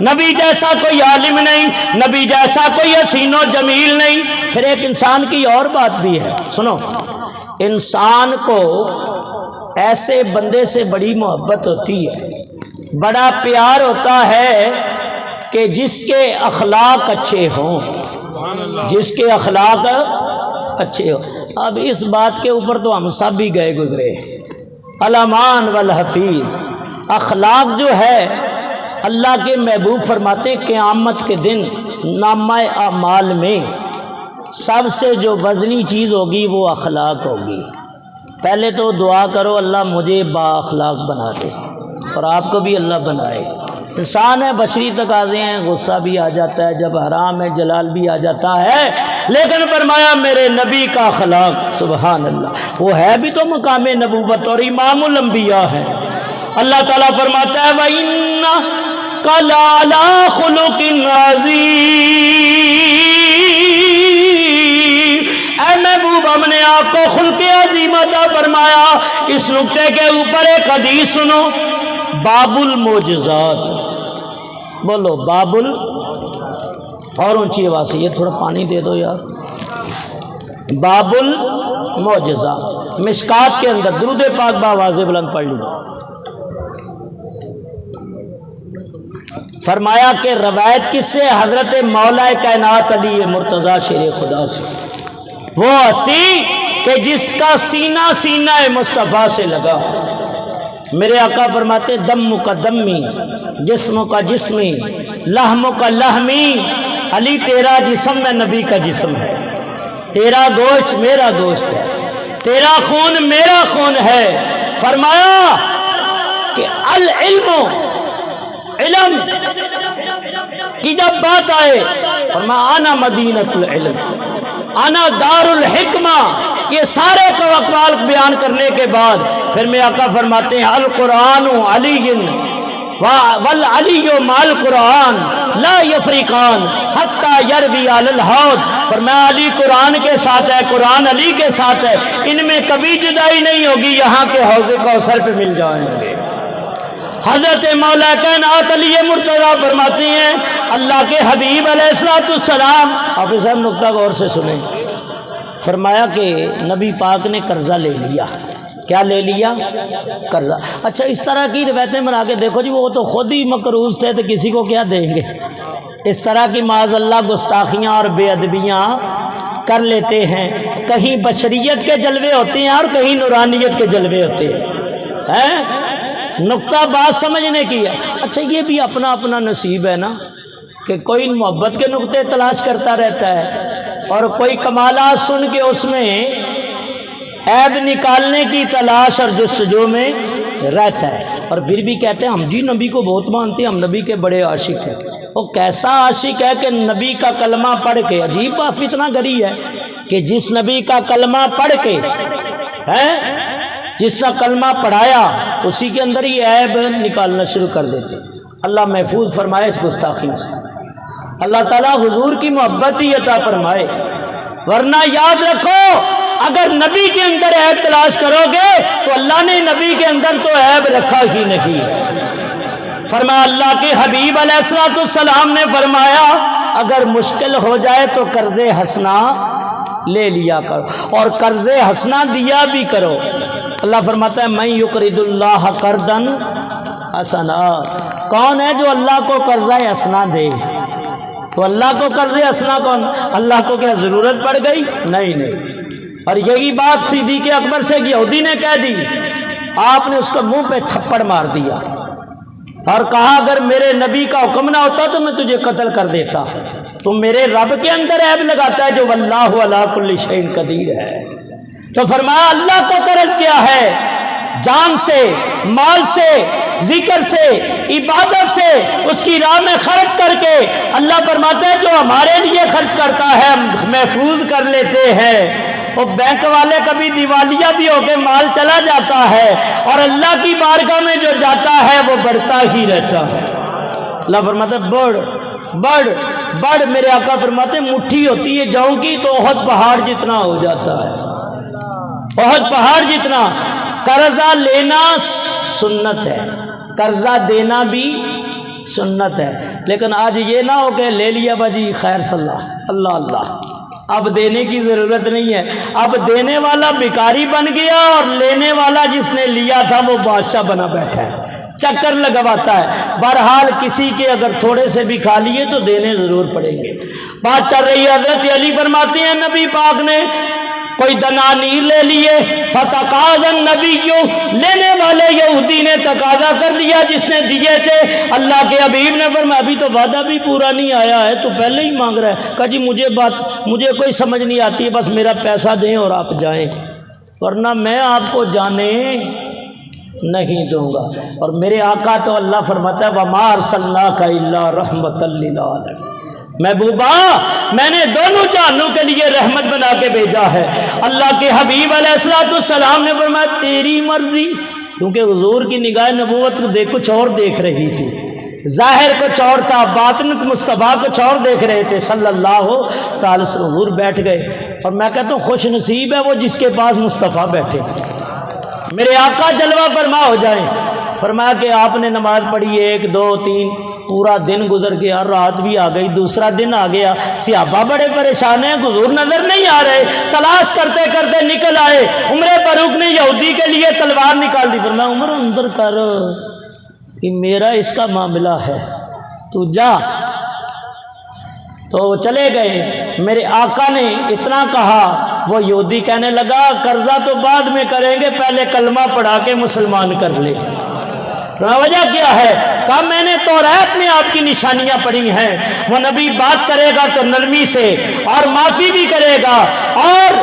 نبی جیسا کوئی عالم نہیں، نبی جیسا کوئی حسین و جمیل نہیں۔ پھر ایک انسان کی اور بات بھی ہے، سنو، انسان کو ایسے بندے سے بڑی محبت ہوتی ہے، بڑا پیار ہوتا ہے کہ جس کے اخلاق اچھے ہوں، جس کے اخلاق اچھے ہوں۔ اب اس بات کے اوپر تو ہم سب بھی گئے گزرے، الامان والحفیظ۔ اخلاق جو ہے اللہ کے محبوب فرماتے قیامت کے دن نامہ اعمال میں سب سے جو وزنی چیز ہوگی وہ اخلاق ہوگی۔ پہلے تو دعا کرو اللہ مجھے با اخلاق بنا دے، اور آپ کو بھی اللہ بنائے۔ انسان ہے، بشری تقاضے ہیں، غصہ بھی آ جاتا ہے، جب حرام ہے جلال بھی آ جاتا ہے، لیکن فرمایا میرے نبی کا اخلاق سبحان اللہ وہ ہے بھی تو مقام نبوت اور امام الانبیاء ہے۔ اللہ تعالیٰ فرماتا ہے وَإِنَّكَ لَعَلَىٰ خُلُقٍ عَظِيمٍ، اے محبوب ہم نے آپ کو خلق عظیم عطا فرمایا۔ اس نقطے کے اوپر ایک حدیث سنو، باب المعجزات، بولو باب اور اونچی آواز سے، یہ تھوڑا پانی دے دو یار۔ باب المعجزات مشکات کے اندر درود پاک بآواز بلند پڑھ لو۔ فرمایا کہ روایت کس سے؟ حضرت مولا کائنات علی مرتضیٰ شیر خدا سے، وہ ہستی کہ جس کا سینہ سینہ مصطفیٰ سے لگا۔ میرے آقا فرماتے دم کا دمی، جسم کا جسمی، لحم کا لحمی، علی تیرا جسم میں نبی کا جسم ہے، تیرا گوشت میرا گوشت ہے، تیرا خون میرا خون ہے۔ فرمایا کہ العلم، علم کی جب بات آئے فرمایا انا مدینۃ العلم، انا دار الحکمہ۔ یہ سارے اقوال بیان کرنے کے بعد پھر میں آقا فرماتے ہیں القرآن علی والعلی مال قرآن لا یفریقان حتی یروی علی الحوض۔ فرمایا علی قرآن کے ساتھ ہے، قرآن علی کے ساتھ ہے، ان میں کبھی جدائی نہیں ہوگی، یہاں کے حوض کوثر پہ مل جائیں گے۔ حضرت مولا کائنات علی مرتضیٰ فرماتے ہیں اللہ کے حبیب علیہ السلام، حافظ صاحب نقطہ غور سے سنیں، فرمایا کہ نبی پاک نے قرضہ لے لیا، کیا لے لیا؟ قرضہ۔ اچھا اس طرح کی روایتیں بنا کے دیکھو جی، وہ تو خود ہی مقروض تھے تو کسی کو کیا دیں گے؟ اس طرح کی معاذ اللہ گستاخیاں اور بے ادبیاں کر لیتے ہیں۔ کہیں بشریت کے جلوے ہوتے ہیں اور کہیں نورانیت کے جلوے ہوتے ہیں۔ نقطہ بات سمجھنے کی ہے۔ اچھا یہ بھی اپنا اپنا نصیب ہے نا، کہ کوئی محبت کے نقطے تلاش کرتا رہتا ہے اور کوئی کمالات سن کے اس میں عیب نکالنے کی تلاش اور جستجو میں رہتا ہے، اور پھر بھی کہتے ہیں ہم جی نبی کو بہت مانتے ہیں، ہم نبی کے بڑے عاشق ہیں۔ وہ کیسا عاشق ہے کہ نبی کا کلمہ پڑھ کے، عجیب بات فتنہ گری ہے کہ جس نبی کا کلمہ پڑھ کے جس کا کلمہ پڑھایا اسی کے اندر ہی عیب نکالنا شروع کر دیتے۔ اللہ محفوظ فرمائے اس گستاخی سے، اللہ تعالیٰ حضور کی محبت ہی عطا فرمائے، ورنہ یاد رکھو اگر نبی کے اندر عیب تلاش کرو گے تو اللہ نے نبی کے اندر تو عیب رکھا ہی نہیں ہے۔ فرمایا اللہ کے حبیب علیہ السلام نے فرمایا اگر مشکل ہو جائے تو قرض حسنہ لے لیا کرو، اور قرض حسنہ دیا بھی کرو۔ اللہ فرماتا ہے من یقرض اللہ قرضا حسنا، کون ہے جو اللہ کو قرضہ حسنہ دے؟ تو اللہ کو قرض حسنہ کون؟ اللہ کو کیا ضرورت پڑ گئی؟ نہیں۔ اور یہی بات صدیق اکبر سے یہودی نے کہہ دی، آپ نے اس کو منہ پہ تھپڑ مار دیا اور کہا اگر میرے نبی کا حکم نہ ہوتا تو میں تجھے قتل کر دیتا۔ تو میرے رب کے اندر عیب لگاتا ہے جو واللہ علی کل شیء قدیر ہے۔ تو فرمایا اللہ کو قرض کیا ہے؟ جان سے، مال سے، ذکر سے، عبادت سے، اس کی راہ میں خرچ کر کے۔ اللہ فرماتا ہے جو ہمارے لیے خرچ کرتا ہے محفوظ کر لیتے ہیں۔ وہ بینک والے کبھی دیوالیہ بھی ہو کے مال چلا جاتا ہے، اور اللہ کی بارگاہ میں جو جاتا ہے وہ بڑھتا ہی رہتا ہے۔ اللہ فرماتا ہے بڑھ، میرے آقا فرماتے ہیں مٹھی ہوتی ہے جاؤں کی تو احد پہاڑ جتنا ہو جاتا ہے، احد پہاڑ جتنا۔ قرضہ لینا سنت ہے، قرضہ دینا بھی سنت ہے، لیکن آج یہ نہ ہو کہ لے لیا باجی خیر صلاح اللہ، اب دینے کی ضرورت نہیں ہے۔ اب دینے والا بھکاری بن گیا اور لینے والا جس نے لیا تھا وہ بادشاہ بنا بیٹھا ہے، چکر لگواتا ہے۔ بہرحال کسی کے اگر تھوڑے سے بھی کھا لیے تو دینے ضرور پڑیں گے۔ بات چل رہی ہے، حضرت علی فرماتے ہیں نبی پاک نے کوئی دنانیر لے لیے، فتقاضى النبی، لینے والے یہودی نے تقاضا کر لیا جس نے دیے تھے۔ اللہ کے حبیب نے فرمایا ابھی تو وعدہ بھی پورا نہیں آیا ہے تو پہلے ہی مانگ رہا ہے۔ کہا جی مجھے کوئی سمجھ نہیں آتی ہے، بس میرا پیسہ دیں اور آپ جائیں، ورنہ میں آپ کو جانے نہیں دوں گا۔ اور میرے آقا تو اللہ فرماتا ہے وَمَا أَرْسَلْنَاكَ إِلَّا رَحْمَةً لِّلْعَالَمِينَ، محبوبہ میں نے دونوں جہانوں کے لیے رحمت بنا کے بھیجا ہے۔ اللہ کے حبیب علیہ السلام نے فرمایا تیری مرضی، کیونکہ حضور کی نگاہ نبوت کچھ اور دیکھ رہی تھی، ظاہر کچھ اور تھا، باطن مصطفیٰ کچھ اور دیکھ رہے تھے صلی اللہ تعالی وسلم۔ حضور بیٹھ گئے، اور میں کہتا ہوں خوش نصیب ہے وہ جس کے پاس مصطفیٰ بیٹھے، میرے آقا جلوہ فرما ہو جائیں۔ فرمایا کہ آپ نے نماز پڑھی 1 2 3، پورا دن گزر گیا، رات بھی آ گئی، دوسرا دن آ گیا، صحابہ بڑے پریشان ہیں، حضور نظر نہیں آ رہے، تلاش کرتے کرتے نکل آئے۔ عمر فاروق نے یہودی کے لیے تلوار نکال دی، فرمایا عمر اندر کر، کہ میرا اس کا معاملہ ہے، تو جا۔ تو چلے گئے، میرے آقا نے اتنا کہا، وہ یہودی کہنے لگا قرضہ تو بعد میں کریں گے، پہلے کلمہ پڑھا کے مسلمان کر لے۔ وجہ کیا ہے؟ کہا میں نے توریت میں آپ کی نشانیاں پڑھی ہیں، وہ نبی بات کرے گا تو نرمی سے اور معافی بھی کرے گا اور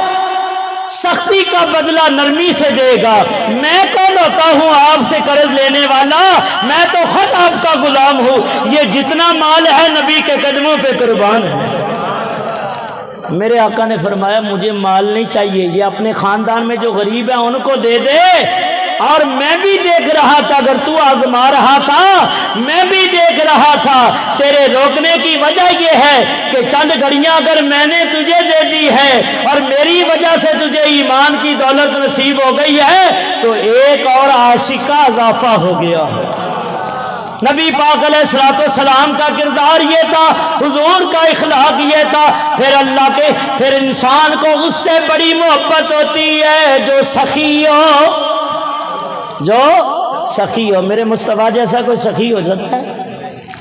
سختی کا بدلہ نرمی سے دے گا۔ میں کون ہوتا ہوں آپ سے قرض لینے والا؟ میں تو خود آپ کا غلام ہوں، یہ جتنا مال ہے نبی کے قدموں پہ قربان ہے۔ میرے آقا نے فرمایا مجھے مال نہیں چاہیے، یہ اپنے خاندان میں جو غریب ہیں ان کو دے دے۔ اور میں بھی دیکھ رہا تھا، اگر تو آزما رہا تھا میں بھی دیکھ رہا تھا، تیرے روکنے کی وجہ یہ ہے کہ چند گھڑیاں اگر میں نے تجھے دے دی ہے اور میری وجہ سے تجھے ایمان کی دولت نصیب ہو گئی ہے تو ایک اور عاشق کا اضافہ ہو گیا۔ نبی پاک علیہ السلام کا کردار یہ تھا، حضور کا اخلاق یہ تھا۔ پھر انسان کو اس سے بڑی محبت ہوتی ہے جو سخی ہو جو سخی ہو۔ میرے مصطفیٰ جیسا کوئی سخی ہو سکتا ہے؟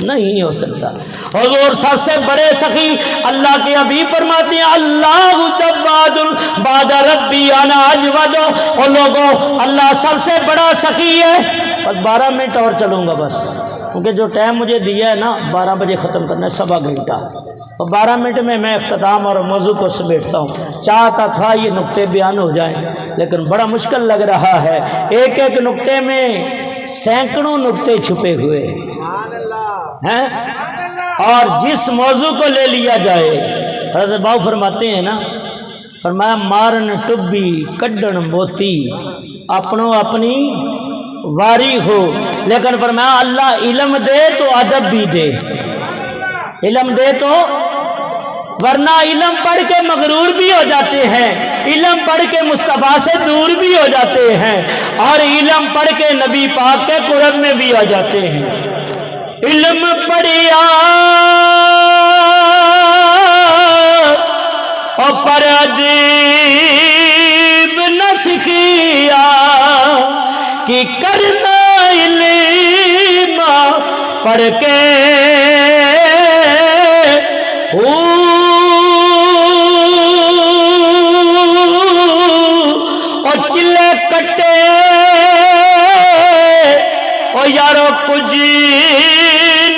نہیں ہو سکتا۔ حضور سب سے بڑے سخی اللہ کے حبیب فرماتے ہیں اللہ جواد بعد ربی انا اجود۔ اور لوگوں اللہ سب سے بڑا سخی ہے۔ اور 12 منٹ اور چلوں گا بس، کیونکہ جو ٹائم مجھے دیا ہے نا 12 بجے ختم کرنا ہے، 1.25 گھنٹہ، اور 12 منٹ میں اختتام اور موضوع کو سمیٹتا ہوں۔ چاہتا تھا یہ نقطے بیان ہو جائیں، لیکن بڑا مشکل لگ رہا ہے۔ ایک ایک نقطے میں سینکڑوں نقطے چھپے ہوئے ہیں، اور جس موضوع کو لے لیا جائے، حضرت باؤ فرماتے ہیں نا، فرمایا مارن ٹبی کڈن موتی اپنوں اپنی واری ہو، لیکن فرمایا اللہ علم دے تو ادب بھی دے، علم دے تو، ورنہ علم پڑھ کے مغرور بھی ہو جاتے ہیں، علم پڑھ کے مصطفیٰ سے دور بھی ہو جاتے ہیں، اور علم پڑھ کے نبی پاک کے قرب میں بھی آ جاتے ہیں۔ علم پڑھیا اور پر ادب نہ سکھیا کہ کرنا علم پڑھ کے اور چلے کٹے اور یارو کچھ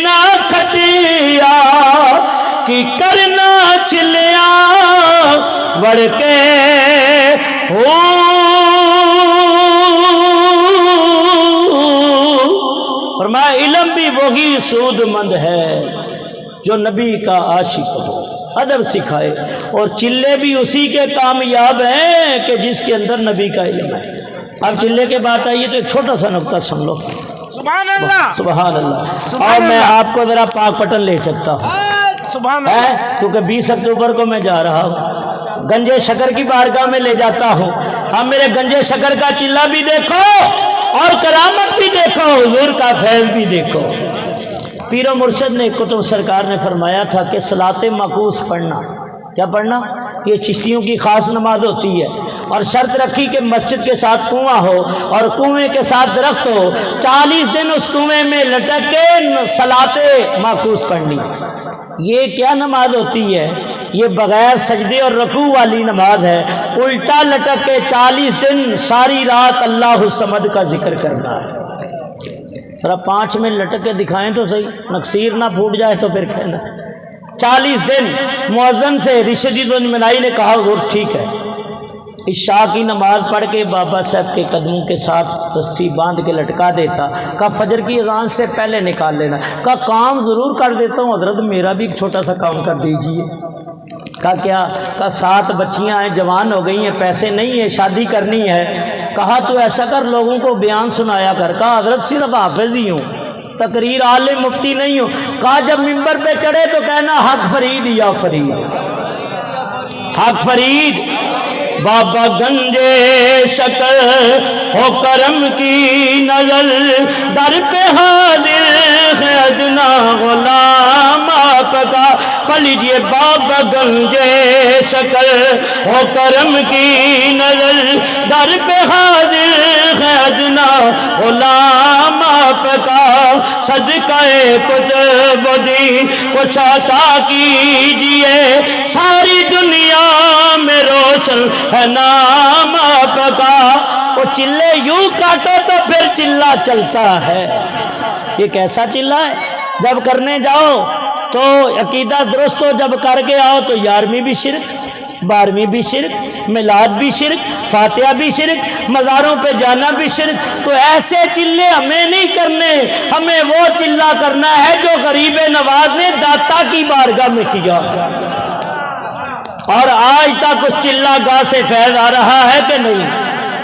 نہ کھٹیا کہ کرنا چلیا بڑھ کے فرمایا علم بھی وہی سود مند ہے جو نبی کا عاشق ہو، ادب سکھائے، اور چلے بھی اسی کے کامیاب ہیں کہ جس کے اندر نبی کا علم ہے۔ اب چلے کے بات آئیے تو ایک چھوٹا سا نقطہ سن لو۔ سبحان اللہ، سبحان اللہ۔ اور میں آپ کو ذرا پاک پٹن لے سکتا ہوں، سبحان اللہ، کیونکہ 20 اکتوبر کو میں جا رہا ہوں، گنجے شکر کی بارگاہ میں لے جاتا ہوں۔ اب میرے گنجے شکر کا چلہ بھی دیکھو اور کرامت بھی دیکھو، حضور کا فیض بھی دیکھو۔ پیر و مرشد نے کتب سرکار نے فرمایا تھا کہ صلاۃ معکوس پڑھنا، کیا پڑھنا؟ یہ چشتیوں کی خاص نماز ہوتی ہے، اور شرط رکھی کہ مسجد کے ساتھ کنواں ہو اور کنویں کے ساتھ درخت ہو، 40 دن اس کنویں میں لٹک کے صلاۃ معکوس پڑھنی۔ یہ کیا نماز ہوتی ہے؟ یہ بغیر سجدے اور رکوع والی نماز ہے، الٹا لٹک کے 40 دن ساری رات اللہ الصمد کا ذکر کرنا ہے۔ ذرا 5 منٹ لٹک کے دکھائیں تو صحیح، نقصیر نہ پھوٹ جائے تو پھر کہنا۔ 40 دن مؤذن سے رشید المنائی نے کہا حضور ٹھیک ہے، عشاء کی نماز پڑھ کے بابا صاحب کے قدموں کے ساتھ رسی باندھ کے لٹکا دیتا، کہا فجر کی اذان سے پہلے نکال لینا، کہا کام ضرور کر دیتا ہوں حضرت، میرا بھی ایک چھوٹا سا کام کر دیجئے۔ کہا کیا؟ کہا 7 بچیاں ہیں، جوان ہو گئی ہیں، پیسے نہیں ہیں، شادی کرنی ہے۔ کہا تو ایسا کر لوگوں کو بیان سنایا کر۔ کہا حضرت صرف حافظ ہی ہوں، تقریر عالم مفتی نہیں ہوں۔ کہا جب ممبر پہ چڑھے تو کہنا حق فرید یا فرید، حق فرید۔ بابا گنجے شکر ہو کرم کی نظر، در پہ حاضر ہے ادنا غلام آپ کا۔ پڑھ لیجئے بابا گنجے شکر ہو کرم کی نظر، در پہ حاضر ہے ادنا غلام آپ کا۔ صدقہ کچھ بدی کچھ عطا کیجئے، ساری دنیا میں روشن ہے نام آپ کا۔ وہ چلے یوں کاٹو تو پھر چلہ چلتا ہے۔ یہ کیسا چلہ ہے؟ جب کرنے جاؤ تو عقیدہ درست ہو، جب کر کے آؤ تو 11ویں بھی شرک، 12ویں بھی شرک، میلاد بھی شرک، فاتحہ بھی شرک، مزاروں پہ جانا بھی شرک۔ تو ایسے چلے ہمیں نہیں کرنے، ہمیں وہ چلہ کرنا ہے جو غریب نواز نے داتا کی بارگاہ میں کیا، اور آج تک اس چلہ گاہ سے فیض آ رہا ہے کہ نہیں؟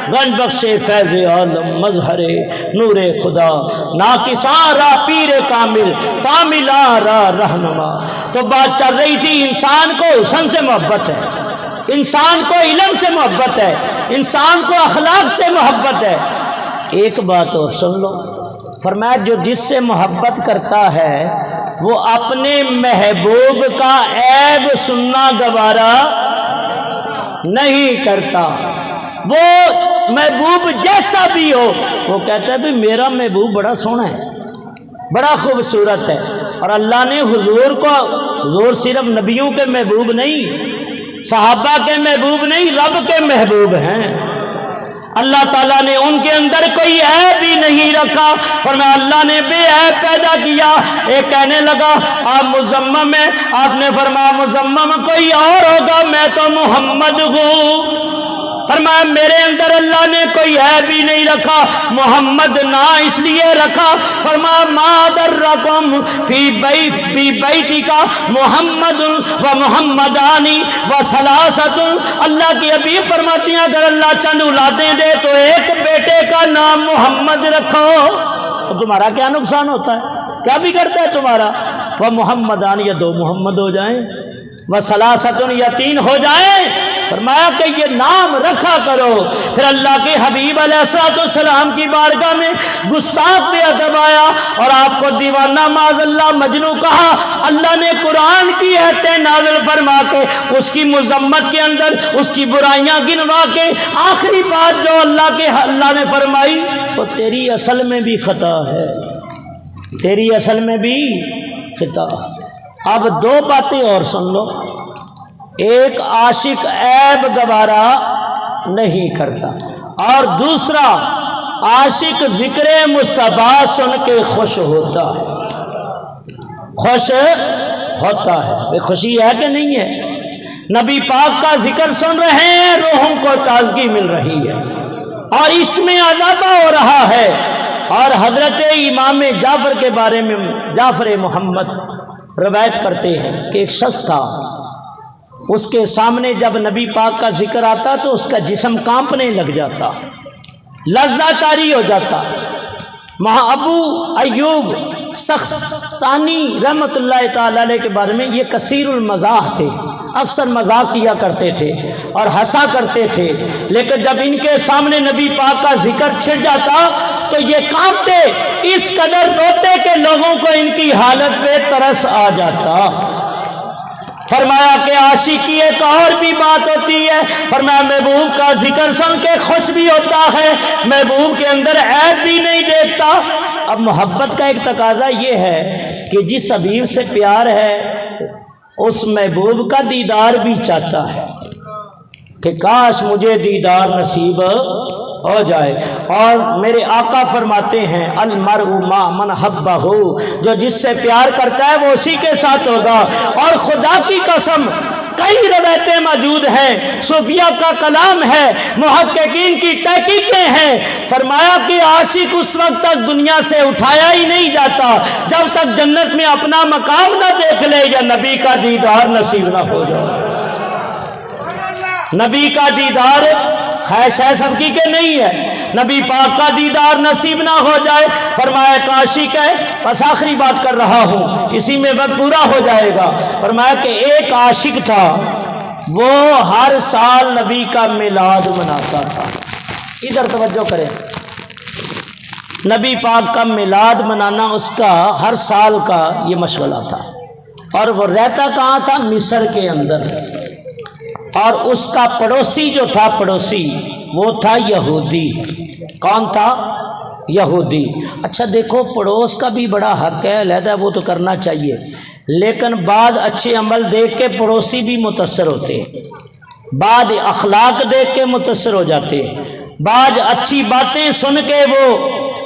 گنج بخش فیض عالم مظہر نور خدا، ناقصاں را پیر کامل کاملاں را رہنما۔ تو بات چل رہی تھی انسان کو حسن سے محبت ہے، انسان کو علم سے محبت ہے، انسان کو اخلاق سے محبت ہے۔ ایک بات اور سن لو، فرمایا جو جس سے محبت کرتا ہے وہ اپنے محبوب کا عیب سننا گوارا نہیں کرتا۔ وہ محبوب جیسا بھی ہو، وہ کہتا ہے بھی میرا محبوب بڑا سونا ہے، بڑا خوبصورت ہے۔ اور اللہ نے حضور صرف نبیوں کے محبوب نہیں، صحابہ کے محبوب نہیں، رب کے محبوب ہیں۔ اللہ تعالیٰ نے ان کے اندر کوئی عیب ہی نہیں رکھا، فرمایا اللہ نے بے عیب پیدا کیا۔ ایک کہنے لگا آپ مزمم ہیں، آپ نے فرمایا مزمم کوئی اور ہوگا، میں تو محمد ہوں۔ فرمایا میرے اندر اللہ نے کوئی عیب ہی نہیں رکھا، محمد نہ اس لیے رکھا، فرمایا ما درکم فی بیتی کا محمد و محمدانی و ثلاثۃ۔ اللہ کی حبیب فرماتی ہیں اگر اللہ چند اولادیں دے تو ایک بیٹے کا نام محمد رکھو، تو تمہارا کیا نقصان ہوتا ہے، کیا بگڑتا ہے تمہارا؟ وہ محمدانی یا دو محمد ہو جائیں، وہ ثلاثۃ یا تین ہو جائیں، فرمایا کہ یہ نام رکھا کرو۔ پھر اللہ کے حبیب علیہ السلام کی بارگاہ میں گستاخ بے ادب آیا اور آپ کو دیوانہ معاذ اللہ مجنوں کہا۔ اللہ نے قرآن کی آیتیں نازل فرما کے اس کی مذمت کے اندر اس کی برائیاں گنوا کے آخری بات جو اللہ نے فرمائی وہ تیری اصل میں بھی خطا ہے، تیری اصل میں بھی خطا۔ اب دو باتیں اور سن لو، ایک عاشق عیب گوارا نہیں کرتا، اور دوسرا عاشق ذکر مصطفیٰ سن کے خوش ہوتا ہے۔ خوشی ہے کہ نہیں ہے؟ نبی پاک کا ذکر سن رہے ہیں، روحوں کو تازگی مل رہی ہے اور عشق میں اضافہ ہو رہا ہے۔ اور حضرت امام جعفر کے بارے میں جعفر محمد روایت کرتے ہیں کہ ایک شخص تھا، اس کے سامنے جب نبی پاک کا ذکر آتا تو اس کا جسم کانپنے لگ جاتا، لرزہ طاری ہو جاتا۔ ابو ایوب سختانی رحمۃ اللہ تعالی علیہ کے بارے میں یہ کثیر المزاح تھے، اکثر مذاق کیا کرتے تھے اور ہنسا کرتے تھے، لیکن جب ان کے سامنے نبی پاک کا ذکر چھڑ جاتا تو یہ کانپتے، اس قدر روتے کہ لوگوں کو ان کی حالت پہ ترس آ جاتا۔ فرمایا کہ عاشقی ایک اور بھی بات ہوتی ہے، فرمایا محبوب کا ذکر سن کے خوش بھی ہوتا ہے، محبوب کے اندر عیب بھی نہیں دیکھتا۔ اب محبت کا ایک تقاضا یہ ہے کہ جس حبیب سے پیار ہے اس محبوب کا دیدار بھی چاہتا ہے کہ کاش مجھے دیدار نصیب ہو جائے۔ اور میرے آقا فرماتے ہیں المرء مع من حبہ، جو جس سے پیار کرتا ہے وہ اسی کے ساتھ ہوگا۔ اور خدا کی قسم کئی روایتیں موجود ہیں، صوفیہ کا کلام ہے، محققین کی تحقیقیں ہیں، فرمایا کہ عاشق اس وقت تک دنیا سے اٹھایا ہی نہیں جاتا جب تک جنت میں اپنا مقام نہ دیکھ لے یا نبی کا دیدار نصیب نہ ہو جائے۔ نبی کا دیدار خواہش ہے سب کی کہ نہیں ہے، نبی پاک کا دیدار نصیب نہ ہو جائے۔ فرمایا کہ عاشق ہے، بس آخری بات کر رہا ہوں، اسی میں وقت پورا ہو جائے گا۔ فرمایا کہ ایک عاشق تھا، وہ ہر سال نبی کا میلاد مناتا تھا۔ ادھر توجہ کریں، نبی پاک کا میلاد منانا اس کا ہر سال کا یہ مشغلہ تھا، اور وہ رہتا کہاں تھا؟ مصر کے اندر۔ اور اس کا پڑوسی جو تھا، پڑوسی وہ تھا یہودی۔ کون تھا؟ یہودی۔ اچھا دیکھو، پڑوس کا بھی بڑا حق ہے، علیحدہ وہ تو کرنا چاہیے، لیکن بعد اچھے عمل دیکھ کے پڑوسی بھی متاثر ہوتے ہیں، بعد اخلاق دیکھ کے متاثر ہو جاتے ہیں، بعد اچھی باتیں سن کے وہ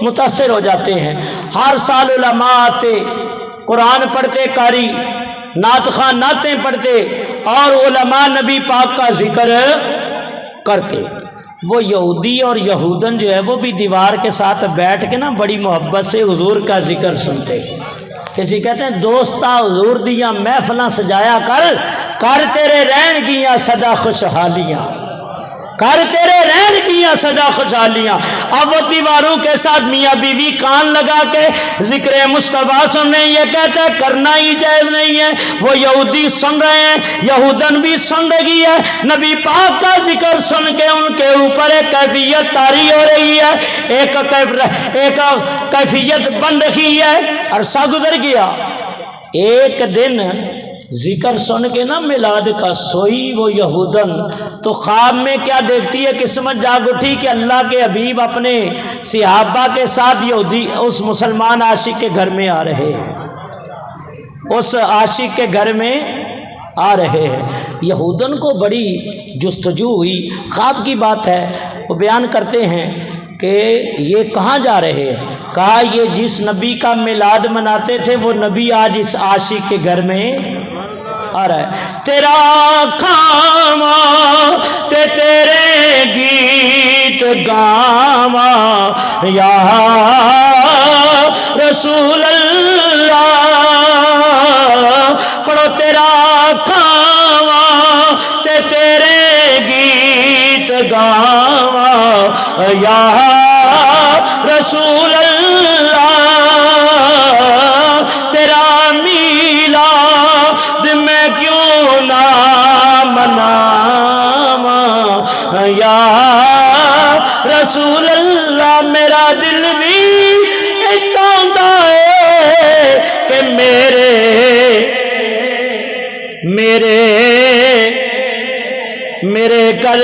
متاثر ہو جاتے ہیں۔ ہر سال علماء آتے، قرآن پڑھتے، قاری نعت خواں نعتیں پڑھتے، اور علماء نبی پاک کا ذکر کرتے۔ وہ یہودی اور یہودن جو ہے وہ بھی دیوار کے ساتھ بیٹھ کے نا بڑی محبت سے حضور کا ذکر سنتے۔ کسی کہتے ہیں دوستا حضور دیاں محفلاں سجایا کر تیرے رہن گیاں سدا خوشحالیاں، کر تیرے رہن گیاں سدا خوشحالیاں۔ اب وہ دیواروں کے ساتھ میاں بیوی کان لگا کے ذکر مصطفیٰ سن رہے ہیں، یہ کہتے ہیں کرنا ہی جائز نہیں ہے۔ وہ یہودی سن رہے ہیں، یہودن بھی سن رہی ہے، نبی پاک کا ذکر سن کے ان کے اوپر ایک کیفیت طاری ہو رہی ہے، ایک کیفیت بن رہی ہے۔ عرصہ گزر گیا، ایک دن ذکر سن کے نا میلاد کا سوئی وہ یہودن، تو خواب میں کیا دیکھتی ہے؟ قسمت جاگ اٹھی کہ اللہ کے حبیب اپنے صحابہ کے ساتھ یہودی اس مسلمان عاشق کے گھر میں آ رہے ہیں، اس عاشق کے گھر میں آ رہے ہیں۔ یہودن کو بڑی جستجو ہوئی، خواب کی بات ہے، وہ بیان کرتے ہیں کہ یہ کہاں جا رہے ہیں؟ کہا یہ جس نبی کا میلاد مناتے تھے وہ نبی آج اس عاشق کے گھر میں آ رہا ہے۔ تیرا کھاواں تے تیرے گیت گاواں یا رسول اللہ، پڑھو تیرا کھاواں تے تیرے گیت گاواں یا رسول اللہ، تیرا میلاد میں کیوں نہ مناواں یا رسول اللہ۔ میرا دل بھی چاہتا ہے کہ میرے گھر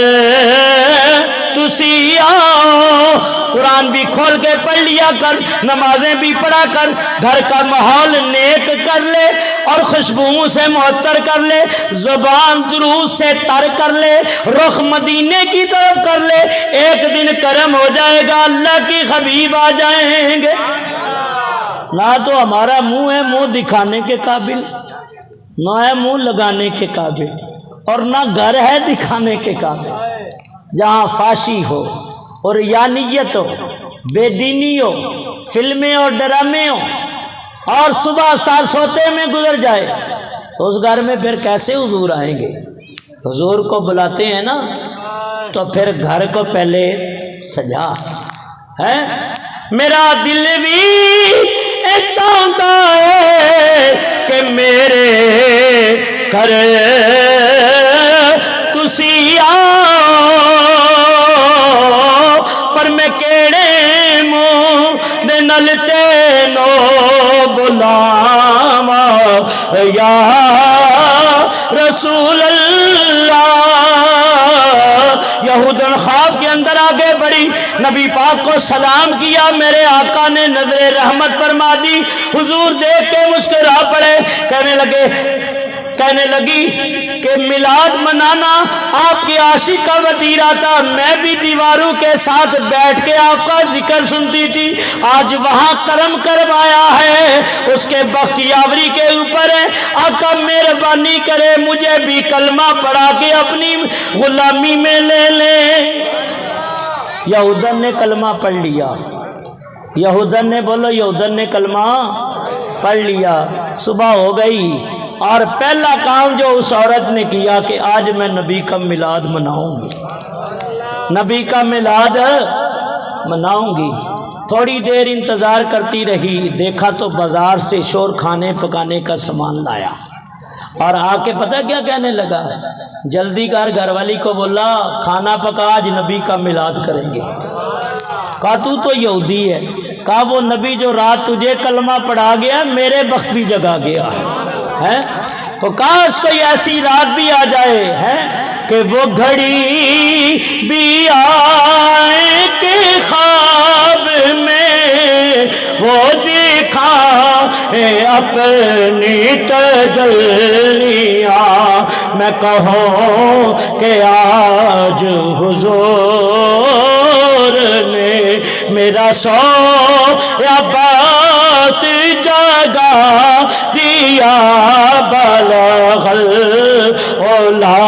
تسی آؤ، قرآن بھی کھول کے پڑھ لیا کر، نمازیں بھی پڑھا کر، گھر کا ماحول نیک کر لے اور خوشبوؤں سے معطر کر لے، زبان درود سے تر کر لے، رخ مدینے کی طرف کر لے، ایک دن کرم ہو جائے گا، اللہ کی حبیب آ جائیں گے۔ نہ تو ہمارا منہ ہے منہ دکھانے کے قابل، نہ ہے منہ لگانے کے قابل، اور نہ گھر ہے دکھانے کے قابل، جہاں فاشی ہو اور یانیت ہو، بے دینی ہو، فلمیں اور ڈرامے ہو، اور صبح سال سوتے میں گزر جائے، تو اس گھر میں پھر کیسے حضور آئیں گے؟ حضور کو بلاتے ہیں نا تو پھر گھر کو پہلے سجا ہے۔ میرا دل بھی چاہتا ہے کہ میرے گھر تسی آؤ، پر میں کیڑے منہ دے نال تینو بلاواں یا رسول اللہ۔ یہودن خواب کے اندر آگے بڑھی، نبی پاک کو سلام کیا، میرے آقا نے نظر رحمت فرما دی، حضور دیکھ کے مسکرا پڑے، کہنے لگی کہ میلاد منانا آپ کے عاشق کا وتیرہ تھا، میں بھی دیواروں کے ساتھ بیٹھ کے آپ کا ذکر سنتی تھی، آج وہاں کرم کروایا ہے، اس کے بخت یاوری کے اوپر ہے، آقا مہربانی کرے مجھے بھی کلمہ پڑھا کے اپنی غلامی میں لے لیں۔ یہودن نے کلمہ پڑھ لیا، یہودن نے بولو، یہودن نے کلمہ پڑھ لیا۔ صبح ہو گئی اور پہلا کام جو اس عورت نے کیا کہ آج میں نبی کا میلاد مناؤں گی، نبی کا میلاد مناؤں گی۔ تھوڑی دیر انتظار کرتی رہی، دیکھا تو بازار سے شور کھانے پکانے کا سامان لایا، اور آ کے پتہ کیا کہنے لگا؟ جلدی کر، گھر والی کو بولا کھانا پکا، آج نبی کا میلاد کریں گے۔ کہا تو یہودی ہے، کہا وہ نبی جو رات تجھے کلمہ پڑھا گیا میرے بخت بھی جگا گیا ہے، تو کاش کوئی ایسی رات بھی آ جائے ہے کہ وہ گھڑی بھی آئے کہ خواب میں وہ دکھائے اپنی تجلیاں، میں کہوں کہ آج حضور نے میرا سویا بات جگا دیا، بلغ العلا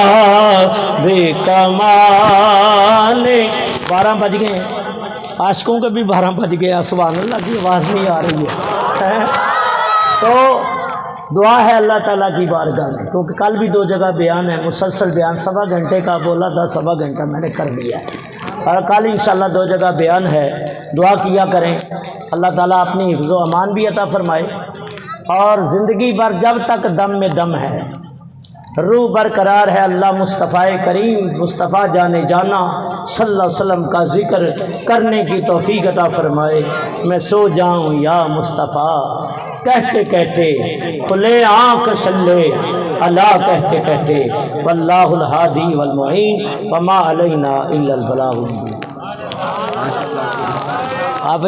بکمال۔ 12 بج گئے، عاشقوں کے بھی 12 بج گئے، سبحان اللہ کی آواز نہیں آ رہی ہے۔ تو دعا ہے اللہ تعالیٰ کی بارگاہ میں، کیونکہ کل بھی 2 جگہ بیان ہے، مسلسل بیان 1.25 گھنٹے کا بولا تھا، 1.25 گھنٹہ میں نے کر دیا ہے، اور کل انشاءاللہ 2 جگہ بیان ہے۔ دعا کیا کریں اللہ تعالیٰ اپنی حفظ و امان بھی عطا فرمائے، اور زندگی بھر جب تک دم میں دم ہے، روح برقرار ہے، اللہ مصطفیٰ کریم مصطفیٰ جانے جانا صلی اللہ علیہ وسلم کا ذکر کرنے کی توفیق عطا فرمائے۔ میں سو جاؤں یا مصطفیٰ کہتے کہتے کھلے آنکھ صلی اللہ کہتے کہتے واللہ الہادی والمعین وما علینا الا البلاغ المبین۔ آپ